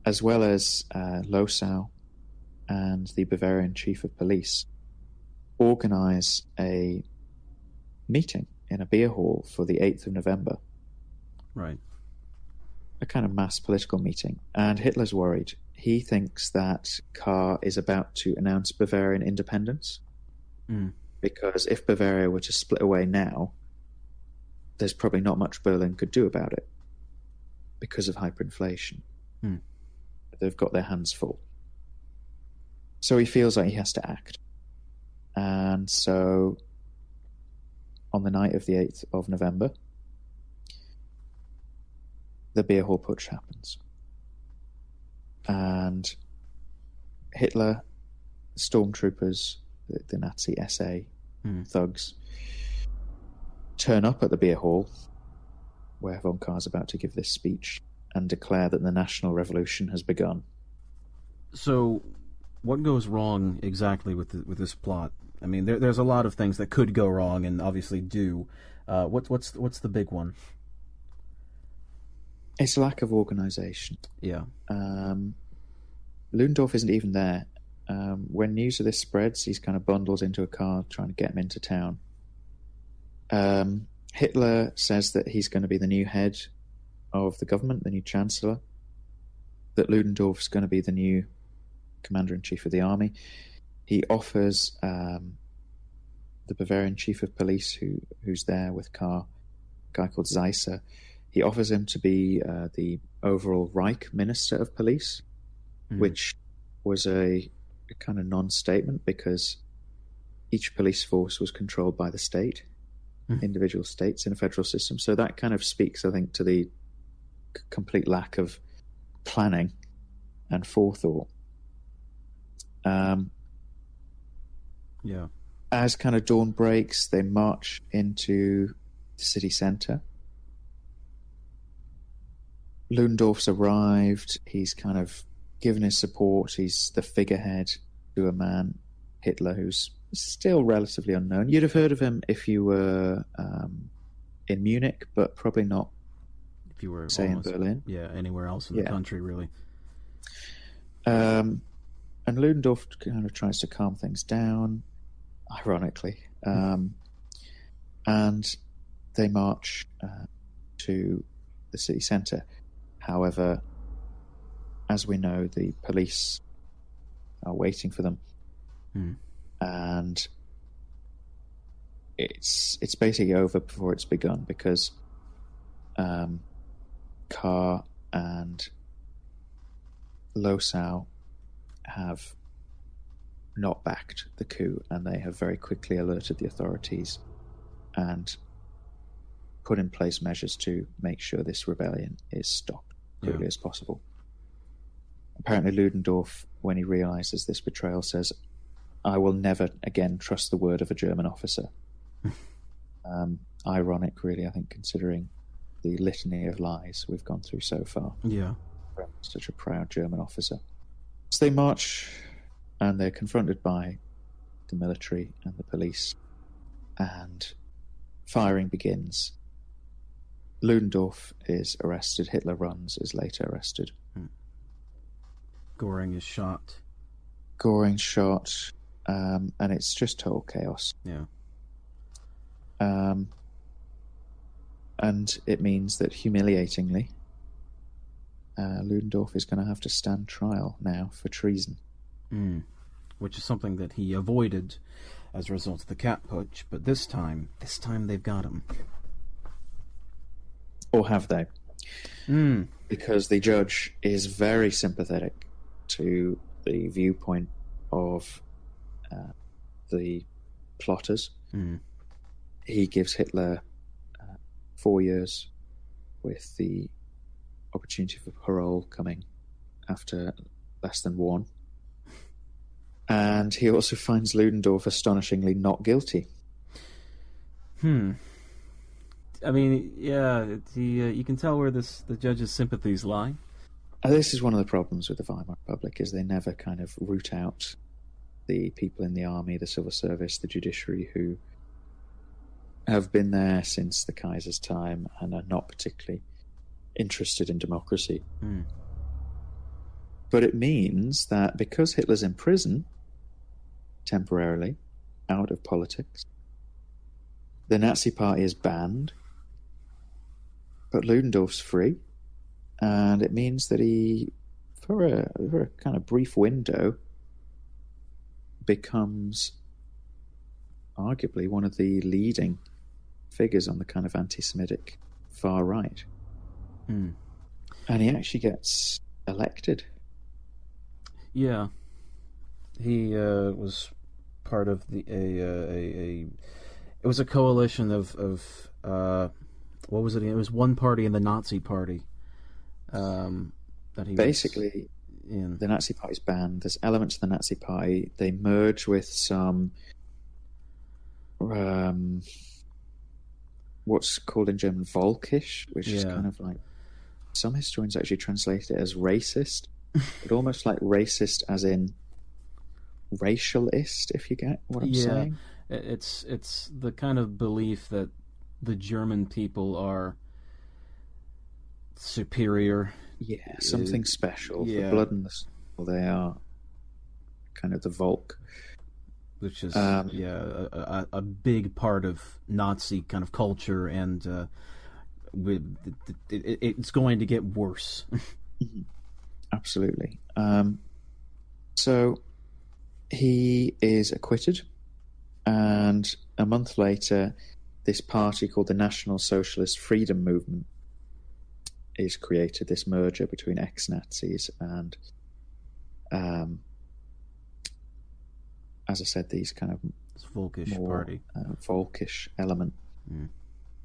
S2: as well as Losau and the Bavarian chief of police, organize a meeting in a beer hall for the 8th of November.
S1: Right.
S2: A kind of mass political meeting. And Hitler's worried. He thinks that Kahr is about to announce Bavarian independence. Because if Bavaria were to split away now, there's probably not much Berlin could do about it because of hyperinflation. They've got their hands full. So he feels like he has to act. And so on the night of the 8th of November, the beer hall putsch happens. And Hitler, stormtroopers, the Nazi SA thugs, turn up at the beer hall where von Kahr's about to give this speech and declare that the national revolution has begun.
S1: So, what goes wrong exactly with this plot? I mean, there's a lot of things that could go wrong, and obviously do. What's the big one?
S2: It's lack of organization.
S1: Yeah.
S2: Ludendorff isn't even there. When news of this spreads, he's kind of bundled into a car trying to get him into town. Hitler says that he's going to be the new head of the government, the new chancellor, that Ludendorff's going to be the new commander-in-chief of the army. He offers the Bavarian chief of police, who's there with Kahr, a guy called Zeisser, he offers him to be the overall Reich Minister of Police, which was a kind of non-statement because each police force was controlled by the state, individual states in a federal system. So that kind of speaks, I think, to the complete lack of planning and forethought. As kind of dawn breaks, they march into the city centre. Ludendorff's arrived. He's kind of given his support. He's the figurehead to a man, Hitler, who's still relatively unknown. You'd have heard of him if you were in Munich, but probably not
S1: if you were,
S2: say, in Berlin.
S1: Yeah, anywhere else in the country, really.
S2: And Ludendorff kind of tries to calm things down, ironically. And they march to the city centre. However, as we know, the police are waiting for them. And it's basically over before it's begun because Kahr and Losau have not backed the coup, and they have very quickly alerted the authorities and put in place measures to make sure this rebellion is stopped as quickly as possible. Apparently Ludendorff, when he realizes this betrayal, says, "I will never again trust the word of a German officer." Ironic, really, I think, considering the litany of lies we've gone through so far.
S1: Yeah.
S2: From such a proud German officer. So they march, and they're confronted by the military and the police, and firing begins. Ludendorff is arrested. Hitler runs, is later arrested.
S1: Goring is shot.
S2: Goring shot, and it's just total chaos.
S1: Yeah.
S2: And it means that, humiliatingly, Ludendorff is going to have to stand trial now for treason.
S1: Which is something that he avoided as a result of the cat putsch, but this time they've got him.
S2: Or have they? Because the judge is very sympathetic to the viewpoint of the plotters. He gives Hitler 4 years with the opportunity for parole coming after less than one. And he also finds Ludendorff astonishingly not guilty.
S1: I mean, yeah, you can tell where the judge's sympathies lie.
S2: This is one of the problems with the Weimar Republic, is they never kind of root out the people in the army, the civil service, the judiciary, who have been there since the Kaiser's time and are not particularly interested in democracy. But it means that because Hitler's in prison, temporarily, out of politics, the Nazi Party is banned, but Ludendorff's free, and it means that he, for a kind of brief window, becomes arguably one of the leading figures on the kind of anti-Semitic far right. And he actually gets elected. Yeah.
S1: He was part of it was a coalition of what was it? It was one party in the Nazi Party. That he
S2: basically
S1: was in.
S2: The Nazi Party's banned. There's elements of the Nazi Party. They merge with some what's called in German Volkisch, which is kind of like, some historians actually translate it as racist, but almost like racist as in racialist, if you get what I'm saying.
S1: It's the kind of belief that the German people are superior.
S2: Yeah, something special. The blood and the soul, they are kind of the Volk.
S1: Which is, a big part of Nazi kind of culture, and it's going to get worse.
S2: Absolutely. So he is acquitted, and a month later, this party called the National Socialist Freedom Movement is created, this merger between ex-Nazis and, as I said, these kind of
S1: Volkisch party.
S2: Volkisch element.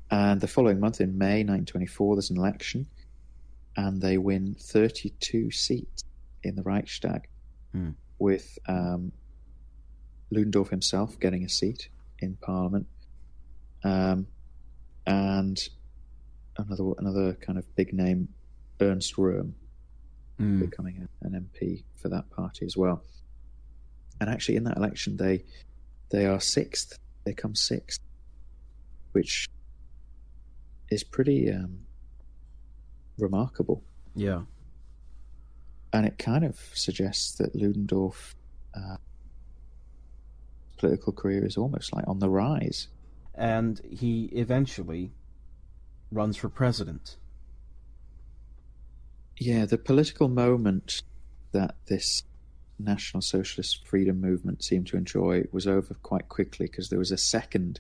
S2: And the following month, in May 1924, there's an election, and they win 32 seats in the Reichstag, with Ludendorff himself getting a seat in Parliament, and another kind of big name, Ernst Röhm, becoming an MP for that party as well. And actually, in that election, they are sixth. They come sixth, which is pretty remarkable.
S1: Yeah.
S2: And it kind of suggests that Ludendorff's political career is almost like on the rise.
S1: And he eventually runs for president.
S2: Yeah, the political moment that this National Socialist Freedom Movement seemed to enjoy was over quite quickly, because there was a second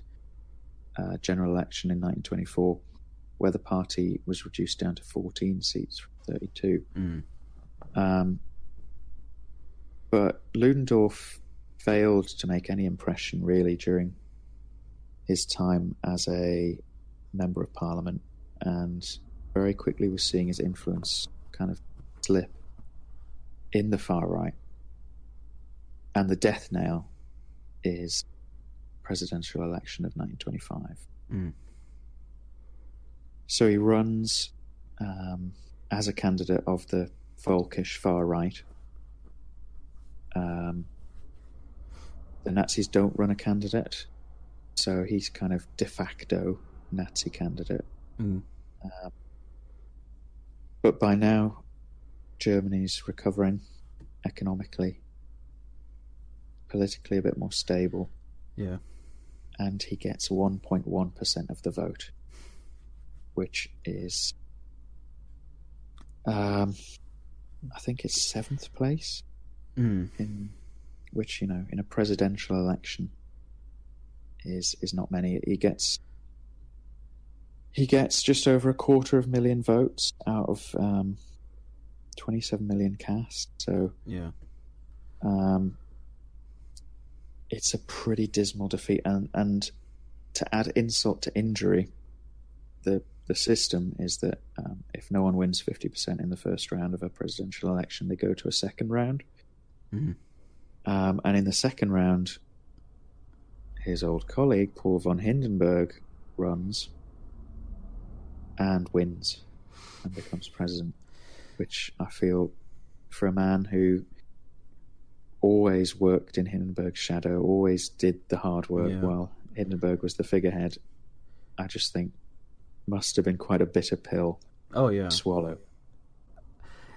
S2: general election in 1924 where the party was reduced down to 14 seats from 32. But Ludendorff failed to make any impression really during his time as a member of parliament, and very quickly was seeing his influence kind of slip in the far right. And the death knell is presidential election of 1925. So he runs as a candidate of the folkish far right. The Nazis don't run a candidate, so he's kind of de facto Nazi candidate. But by now, Germany's recovering economically, politically a bit more stable.
S1: Yeah.
S2: And he gets 1.1% of the vote, which is, I think it's 7th place, in which, you know, in a presidential election is not many. He gets just over 250,000 votes out of 27 million cast. So
S1: yeah,
S2: it's a pretty dismal defeat. And to add insult to injury, the system is that if no one wins 50% in the first round of a presidential election, they go to a second round. And in the second round, his old colleague, Paul von Hindenburg, runs and wins and becomes president, which I feel, for a man who always worked in Hindenburg's shadow, always did the hard work while Hindenburg was the figurehead, I just think must have been quite a bitter pill to swallow.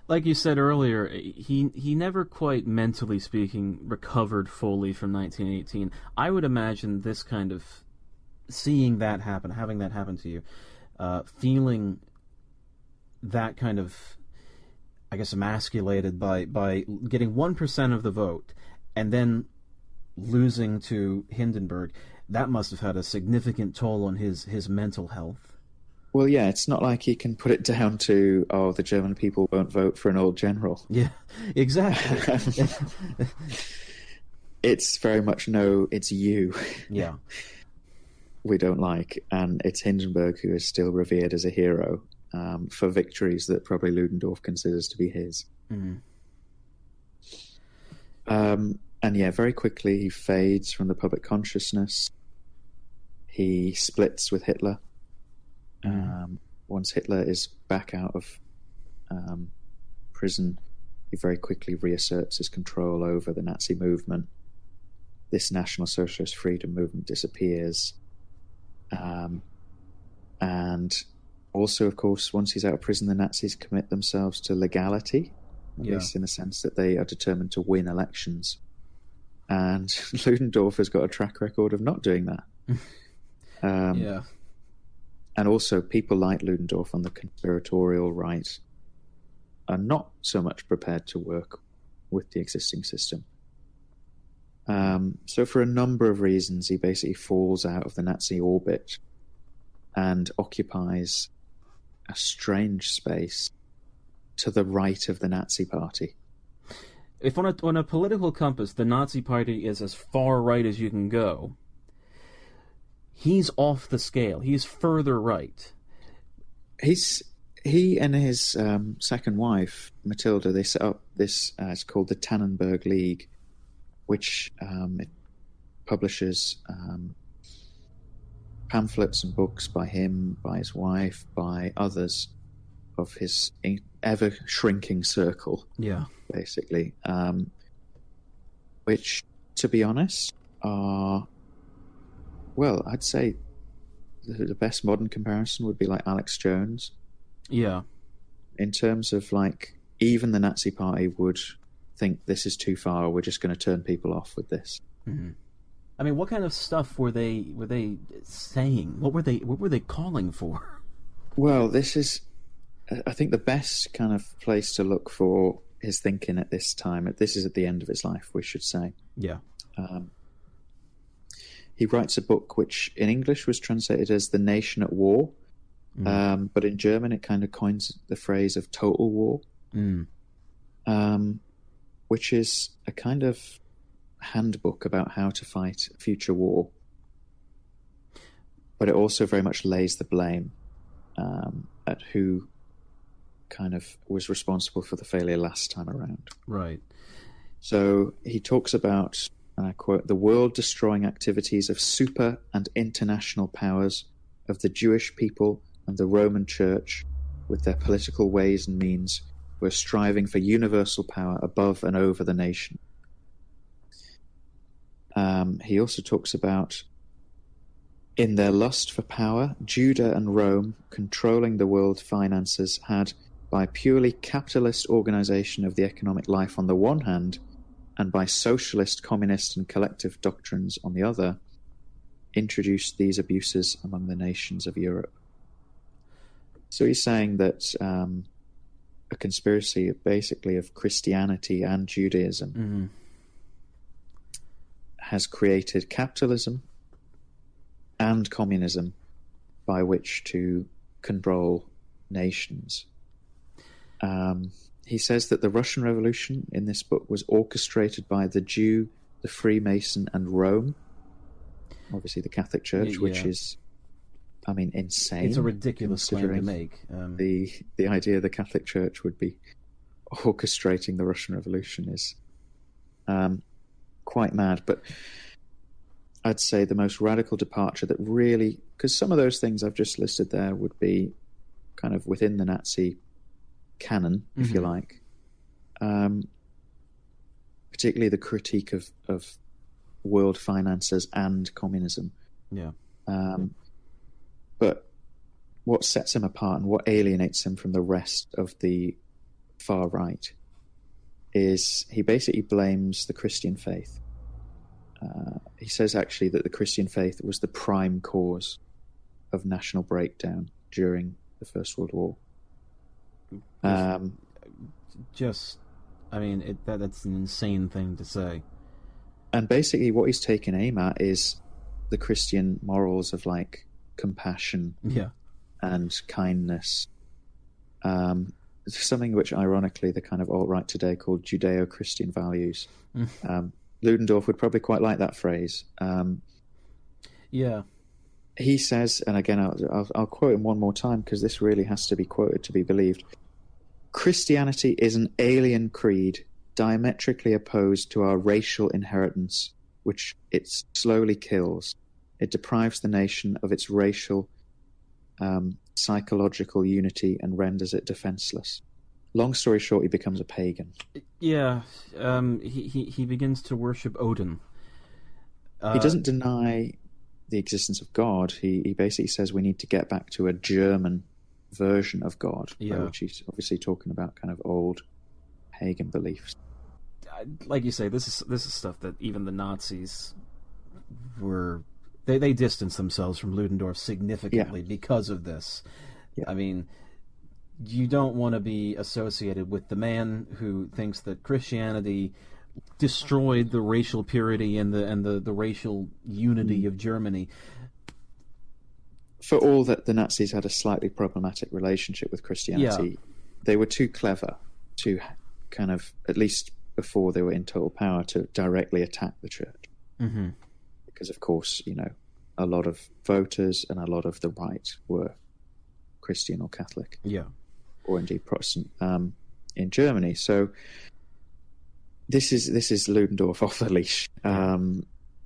S1: Like you said earlier, he never quite, mentally speaking, recovered fully from 1918. I would imagine this kind of, seeing that happen, having that happen to you, feeling that kind of, I guess, emasculated by getting 1% of the vote and then losing to Hindenburg, that must have had a significant toll on his mental health.
S2: Well, yeah, it's not like he can put it down to, oh, the German people won't vote for an old general.
S1: Yeah, exactly.
S2: It's very much, no, it's you.
S1: Yeah.
S2: We don't like, and it's Hindenburg who is still revered as a hero for victories that probably Ludendorff considers to be his. And yeah, very quickly he fades from the public consciousness. He splits with Hitler. Once Hitler is back out of prison, he very quickly reasserts his control over the Nazi movement. This National Socialist Freedom Movement disappears. And also, of course, once he's out of prison, the Nazis commit themselves to legality, at least in the sense that they are determined to win elections. And Ludendorff has got a track record of not doing that. And also, people like Ludendorff on the conspiratorial right are not so much prepared to work with the existing system. So for a number of reasons, he basically falls out of the Nazi orbit and occupies a strange space to the right of the Nazi party.
S1: If on a political compass, the Nazi party is as far right as you can go, he's off the scale. He's further right.
S2: He and his second wife, Matilda, they set up this, it's called the Tannenberg League, which it publishes pamphlets and books by him, by his wife, by others of his ever-shrinking circle, basically, which, to be honest, are, well, I'd say the best modern comparison would be like Alex Jones.
S1: Yeah.
S2: In terms of, like, even the Nazi party would think this is too far, we're just going to turn people off with this.
S1: I mean, what kind of stuff were they saying? What were they calling for?
S2: Well, this is, I think, the best kind of place to look for his thinking at this time. This is at the end of his life, we should say.
S1: Yeah.
S2: He writes a book which in English was translated as The Nation at War, but in German it kind of coins the phrase of total war, which is a kind of handbook about how to fight a future war. But it also very much lays the blame at who kind of was responsible for the failure last time around.
S1: Right.
S2: So he talks about, and I quote, the world-destroying activities of super and international powers, of the Jewish people and the Roman Church, with their political ways and means, were striving for universal power above and over the nation. He also talks about, in their lust for power, Judah and Rome, controlling the world finances, had, by purely capitalist organization of the economic life on the one hand, and by socialist, communist, and collective doctrines on the other, introduced these abuses among the nations of Europe. So he's saying that a conspiracy basically of Christianity and Judaism has created capitalism and communism by which to control nations. He says that the Russian Revolution in this book was orchestrated by the Jew, the Freemason, and Rome. Obviously the Catholic Church, which is, I mean, insane.
S1: It's a ridiculous claim to make.
S2: The idea the Catholic Church would be orchestrating the Russian Revolution is quite mad. But I'd say the most radical departure that really, because some of those things I've just listed there would be kind of within the Nazi canon, if you like, particularly the critique of world finances and communism.
S1: Yeah.
S2: But what sets him apart and what alienates him from the rest of the far right is he basically blames the Christian faith. He says actually that the Christian faith was the prime cause of national breakdown during the First World War.
S1: That's an insane thing to say.
S2: And basically what he's taken aim at is the Christian morals of like compassion and kindness. Something which ironically the kind of alt-right today called Judeo-Christian values. Ludendorff would probably quite like that phrase. He says, and again I'll quote him one more time because this really has to be quoted to be believed. Christianity is an alien creed diametrically opposed to our racial inheritance, which it slowly kills. It deprives the nation of its racial, psychological unity and renders it defenseless. Long story short, he becomes a pagan.
S1: Yeah, he begins to worship Odin.
S2: He doesn't deny the existence of God. He basically says we need to get back to a German version of God, which he's obviously talking about kind of old pagan beliefs.
S1: Like you say, this is stuff that even the Nazis were. They distanced themselves from Ludendorff significantly because of this. Yeah. I mean, you don't want to be associated with the man who thinks that Christianity destroyed the racial purity and the racial unity of Germany.
S2: For all that the Nazis had a slightly problematic relationship with Christianity, they were too clever to kind of, at least before they were in total power, to directly attack the church. Because, of course, a lot of voters and a lot of the right were Christian or Catholic. Or indeed Protestant in Germany. So this is Ludendorff off the leash.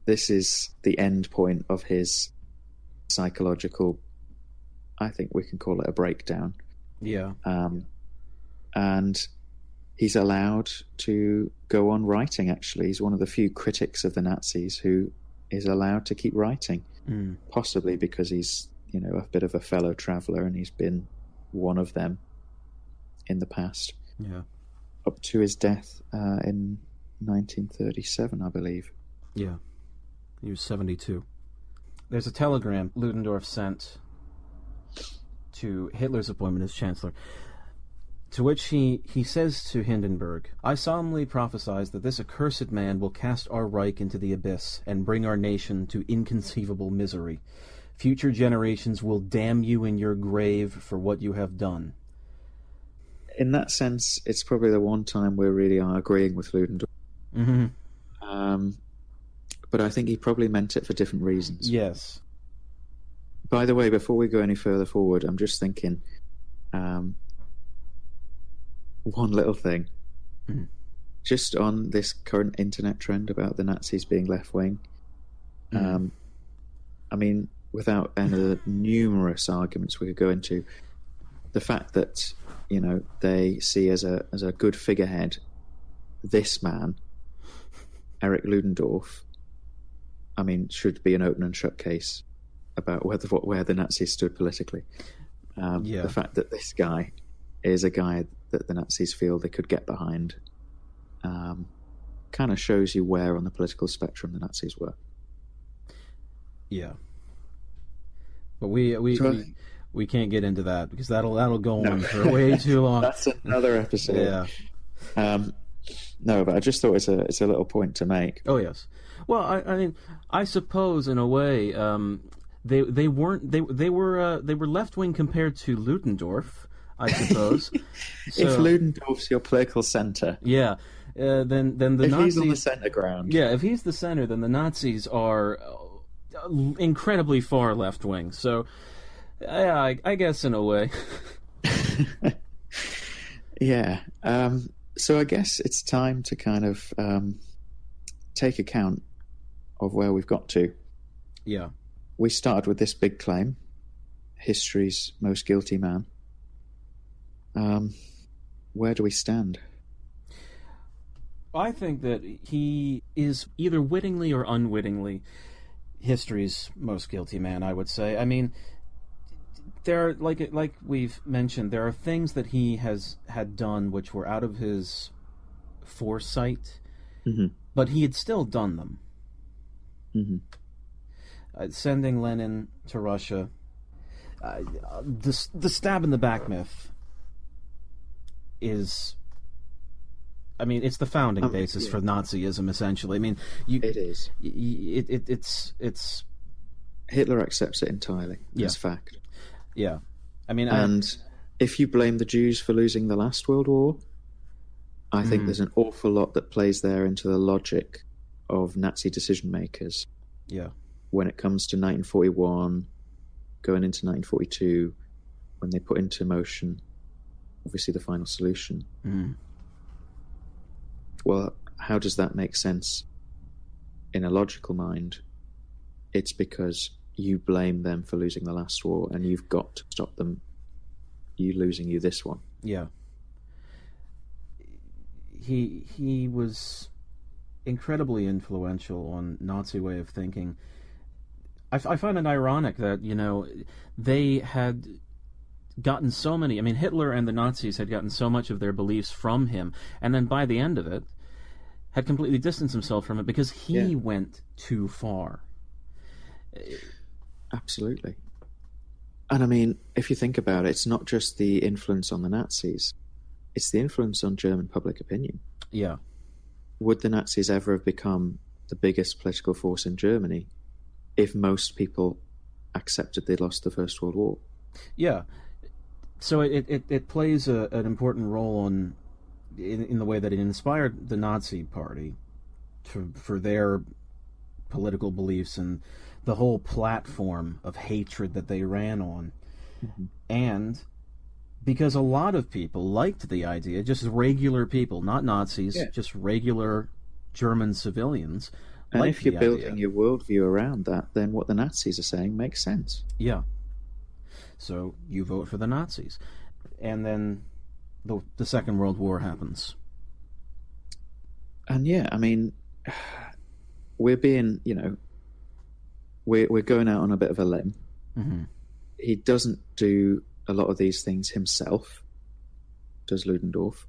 S2: This is the end point of his psychological, I think we can call it a breakdown. And he's allowed to go on writing, actually. He's one of the few critics of the Nazis who is allowed to keep writing, possibly because he's, a bit of a fellow traveller and he's been one of them in the past. Up to his death in 1937, I believe.
S1: He was 72. There's a telegram Ludendorff sent to Hitler's appointment as Chancellor, to which he says to Hindenburg, "I solemnly prophesy that this accursed man will cast our Reich into the abyss and bring our nation to inconceivable misery. Future generations will damn you in your grave for what you have done."
S2: In that sense, it's probably the one time we really are agreeing with Ludendorff. but I think he probably meant it for different reasons.
S1: Yes.
S2: By the way, before we go any further forward, I'm just thinking one little thing.
S1: Mm.
S2: Just on this current internet trend about the Nazis being left-wing. I mean, without any of the numerous arguments we could go into, the fact that, you know, they see as a good figurehead this man, Erich Ludendorff, I mean, should be an open and shut case about where the Nazis stood politically. The fact that this guy is a guy that the Nazis feel they could get behind kind of shows you where on the political spectrum the Nazis were.
S1: Yeah. But we can't get into that because that'll go on for way too long.
S2: That's another episode.
S1: Yeah.
S2: No, but I just thought it's a little point to make.
S1: Oh yes. Well, I mean, I suppose in a way, they were left wing compared to Ludendorff, I suppose.
S2: If Ludendorff's your political center,
S1: yeah, then the
S2: if
S1: Nazis,
S2: he's on the center ground,
S1: yeah, if he's the center, then the Nazis are incredibly far left wing. So, yeah, I guess in a way.
S2: Yeah. So I guess it's time to kind of take account of where we've got to.
S1: Yeah.
S2: We started with this big claim, history's most guilty man. Where do we stand?
S1: I think that he is either wittingly or unwittingly history's most guilty man, I would say. I mean, there are, like we've mentioned, there are things that he had done which were out of his foresight, but he had still done them. Sending Lenin to Russia, the stab in the back myth is, I mean, it's the founding basis for Nazism, essentially. I mean,
S2: it is.
S1: It's
S2: Hitler accepts it entirely as fact.
S1: Yeah, I mean,
S2: and if you blame the Jews for losing the last World War, I think there's an awful lot that plays there into the logic of Nazi decision makers.
S1: Yeah,
S2: when it comes to 1941, going into 1942, when they put into motion, obviously, the final solution. Well, how does that make sense in a logical mind? It's because you blame them for losing the last war, and you've got to stop them losing you this one.
S1: Yeah. He was incredibly influential on Nazi way of thinking. I find it ironic that, you know, they had gotten so many... I mean, Hitler and the Nazis had gotten so much of their beliefs from him, and then by the end of it, had completely distanced himself from it because he went too far.
S2: Absolutely. And I mean, if you think about it, it's not just the influence on the Nazis, it's the influence on German public opinion.
S1: Yeah.
S2: Would the Nazis ever have become the biggest political force in Germany if most people accepted they'd lost the First World War?
S1: Yeah. So it plays an important role in the way that it inspired the Nazi Party for their political beliefs and the whole platform of hatred that they ran on. And because a lot of people liked the idea, just regular people, not Nazis, just regular German civilians.
S2: And if you're building your worldview around that, then what the Nazis are saying makes sense.
S1: Yeah. So you vote for the Nazis. And then the Second World War happens.
S2: And yeah, I mean, we're being, you know, we're going out on a bit of a limb. He doesn't do a lot of these things himself, does Ludendorff,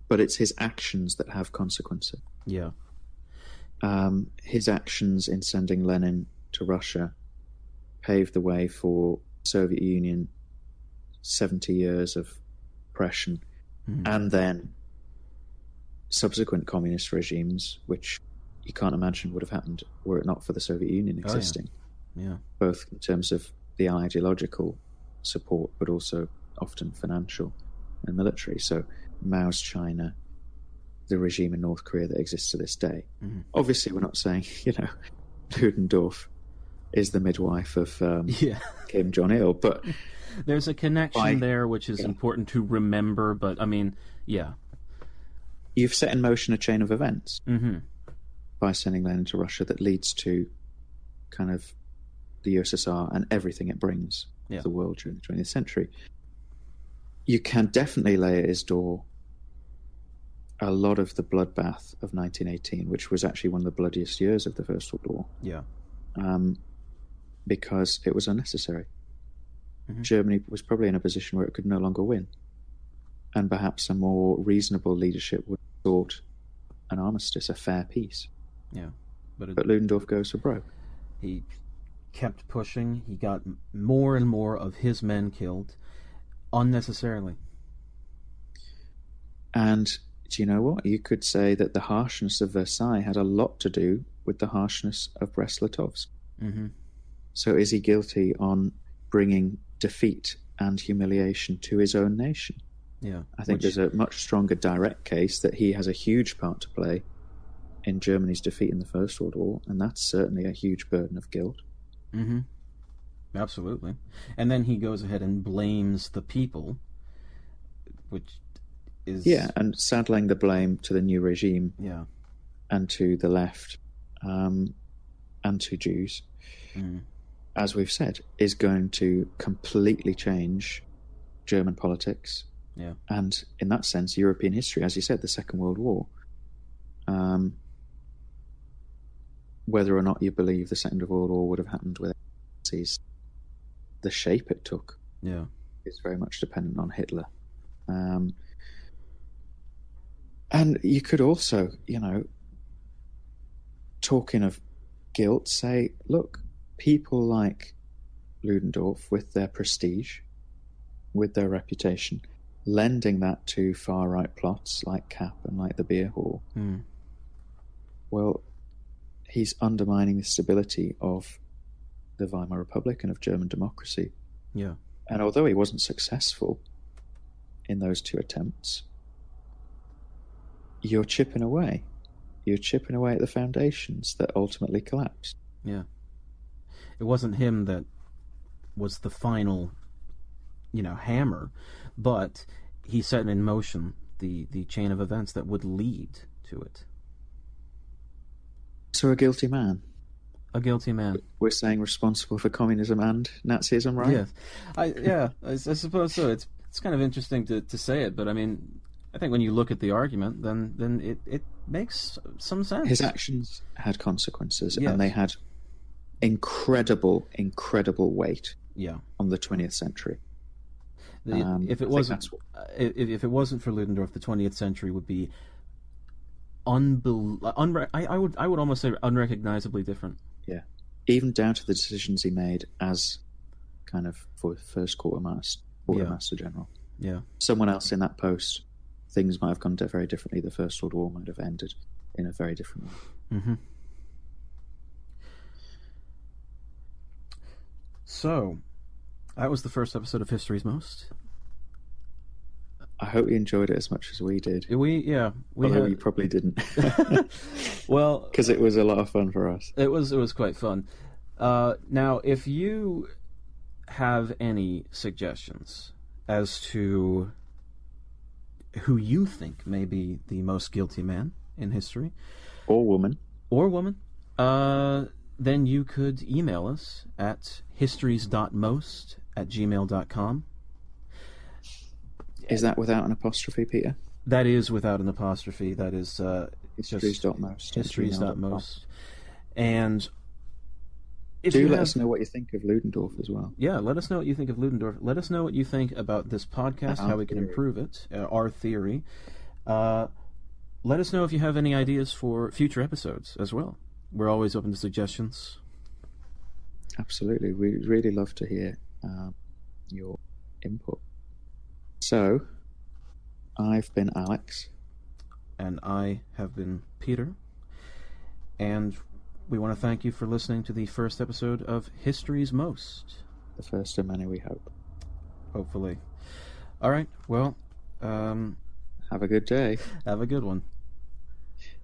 S2: but it's his actions that have consequences.
S1: Yeah.
S2: His actions in sending Lenin to Russia paved the way for Soviet Union 70 years of oppression, and then subsequent communist regimes, which you can't imagine would have happened were it not for the Soviet Union existing.
S1: Yeah.
S2: Both in terms of the ideological support, but also often financial and military. So Mao's China, the regime in North Korea that exists to this day.
S1: Mm-hmm.
S2: Obviously, we're not saying, Ludendorff is the midwife of Kim Jong-il, but
S1: there's a connection there which is important to remember, but I mean, yeah.
S2: You've set in motion a chain of events
S1: mm-hmm.
S2: by sending Lenin to Russia that leads to kind of the USSR and everything it brings to the world during the 20th century. You can definitely lay at his door a lot of the bloodbath of 1918, which was actually one of the bloodiest years of the First World War.
S1: Yeah.
S2: Because it was unnecessary.
S1: Mm-hmm.
S2: Germany was probably in a position where it could no longer win. And perhaps a more reasonable leadership would have sought an armistice, a fair peace.
S1: Yeah.
S2: But Ludendorff goes for broke.
S1: He kept pushing. He got more and more of his men killed unnecessarily.
S2: And do you know what? You could say that the harshness of Versailles had a lot to do with the harshness of Brest-Litovsk.
S1: Mm-hmm.
S2: So is he guilty on bringing defeat and humiliation to his own nation?
S1: Yeah.
S2: I think there's a much stronger direct case that he has a huge part to play in Germany's defeat in the First World War, and that's certainly a huge burden of guilt.
S1: Mm-hmm. Absolutely. And then he goes ahead and blames the people, which is...
S2: Yeah, and saddling the blame to the new regime and to the left and to Jews, as we've said, is going to completely change German politics.
S1: Yeah. And
S2: in that sense, European history, as you said, the Second World War. Whether or not you believe the Second World War would have happened without Nazis, the shape it took is very much dependent on Hitler. And you could also, talking of guilt, say, look, people like Ludendorff, with their prestige, with their reputation, lending that to far-right plots like Kapp and like the beer hall, well, he's undermining the stability of the Weimar Republic and of German democracy.
S1: Yeah.
S2: And although he wasn't successful in those two attempts, you're chipping away. You're chipping away at the foundations that ultimately collapsed.
S1: Yeah. It wasn't him that was the final, hammer, but he set in motion the chain of events that would lead to it. So
S2: a guilty man.
S1: A guilty man.
S2: We're saying responsible for communism and Nazism, right?
S1: Yes. I suppose so. It's kind of interesting to say it, but I mean, I think when you look at the argument, then it makes some sense.
S2: His actions had consequences, and they had incredible weight on the 20th century.
S1: If it wasn't for Ludendorff, the 20th century would be I would almost say unrecognizably different. Yeah,
S2: even down to the decisions he made as kind of for first quartermaster general.
S1: Yeah,
S2: someone else in that post, things might have gone very differently. The First World War might have ended in a very different way.
S1: Mm-hmm. So, that was the first episode of History's Most.
S2: I hope you enjoyed it as much as we did.
S1: Although
S2: you probably didn't.
S1: Well,
S2: because it was a lot of fun for us.
S1: It was quite fun. Now, if you have any suggestions as to who you think may be the most guilty man in history,
S2: or woman,
S1: then you could email us at histories.most@gmail.com.
S2: Is that without an apostrophe, Peter?
S1: That is without an apostrophe. That is
S2: histories.most.
S1: Histories.most. And
S2: let us know what you think of Ludendorff as well.
S1: Yeah, let us know what you think of Ludendorff. Let us know what you think about this podcast, how we can improve it, our theory. Let us know if you have any ideas for future episodes as well. We're always open to suggestions.
S2: Absolutely. We'd really love to hear your input. So, I've been Alex.
S1: And I have been Peter. And we want to thank you for listening to the first episode of History's Most.
S2: The first of many, we hope.
S1: Hopefully. All right, well...
S2: have a good day.
S1: Have a good one.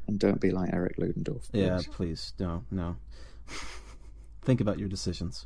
S2: And don't be like Erich Ludendorff. Please.
S1: Yeah, please, no. Think about your decisions.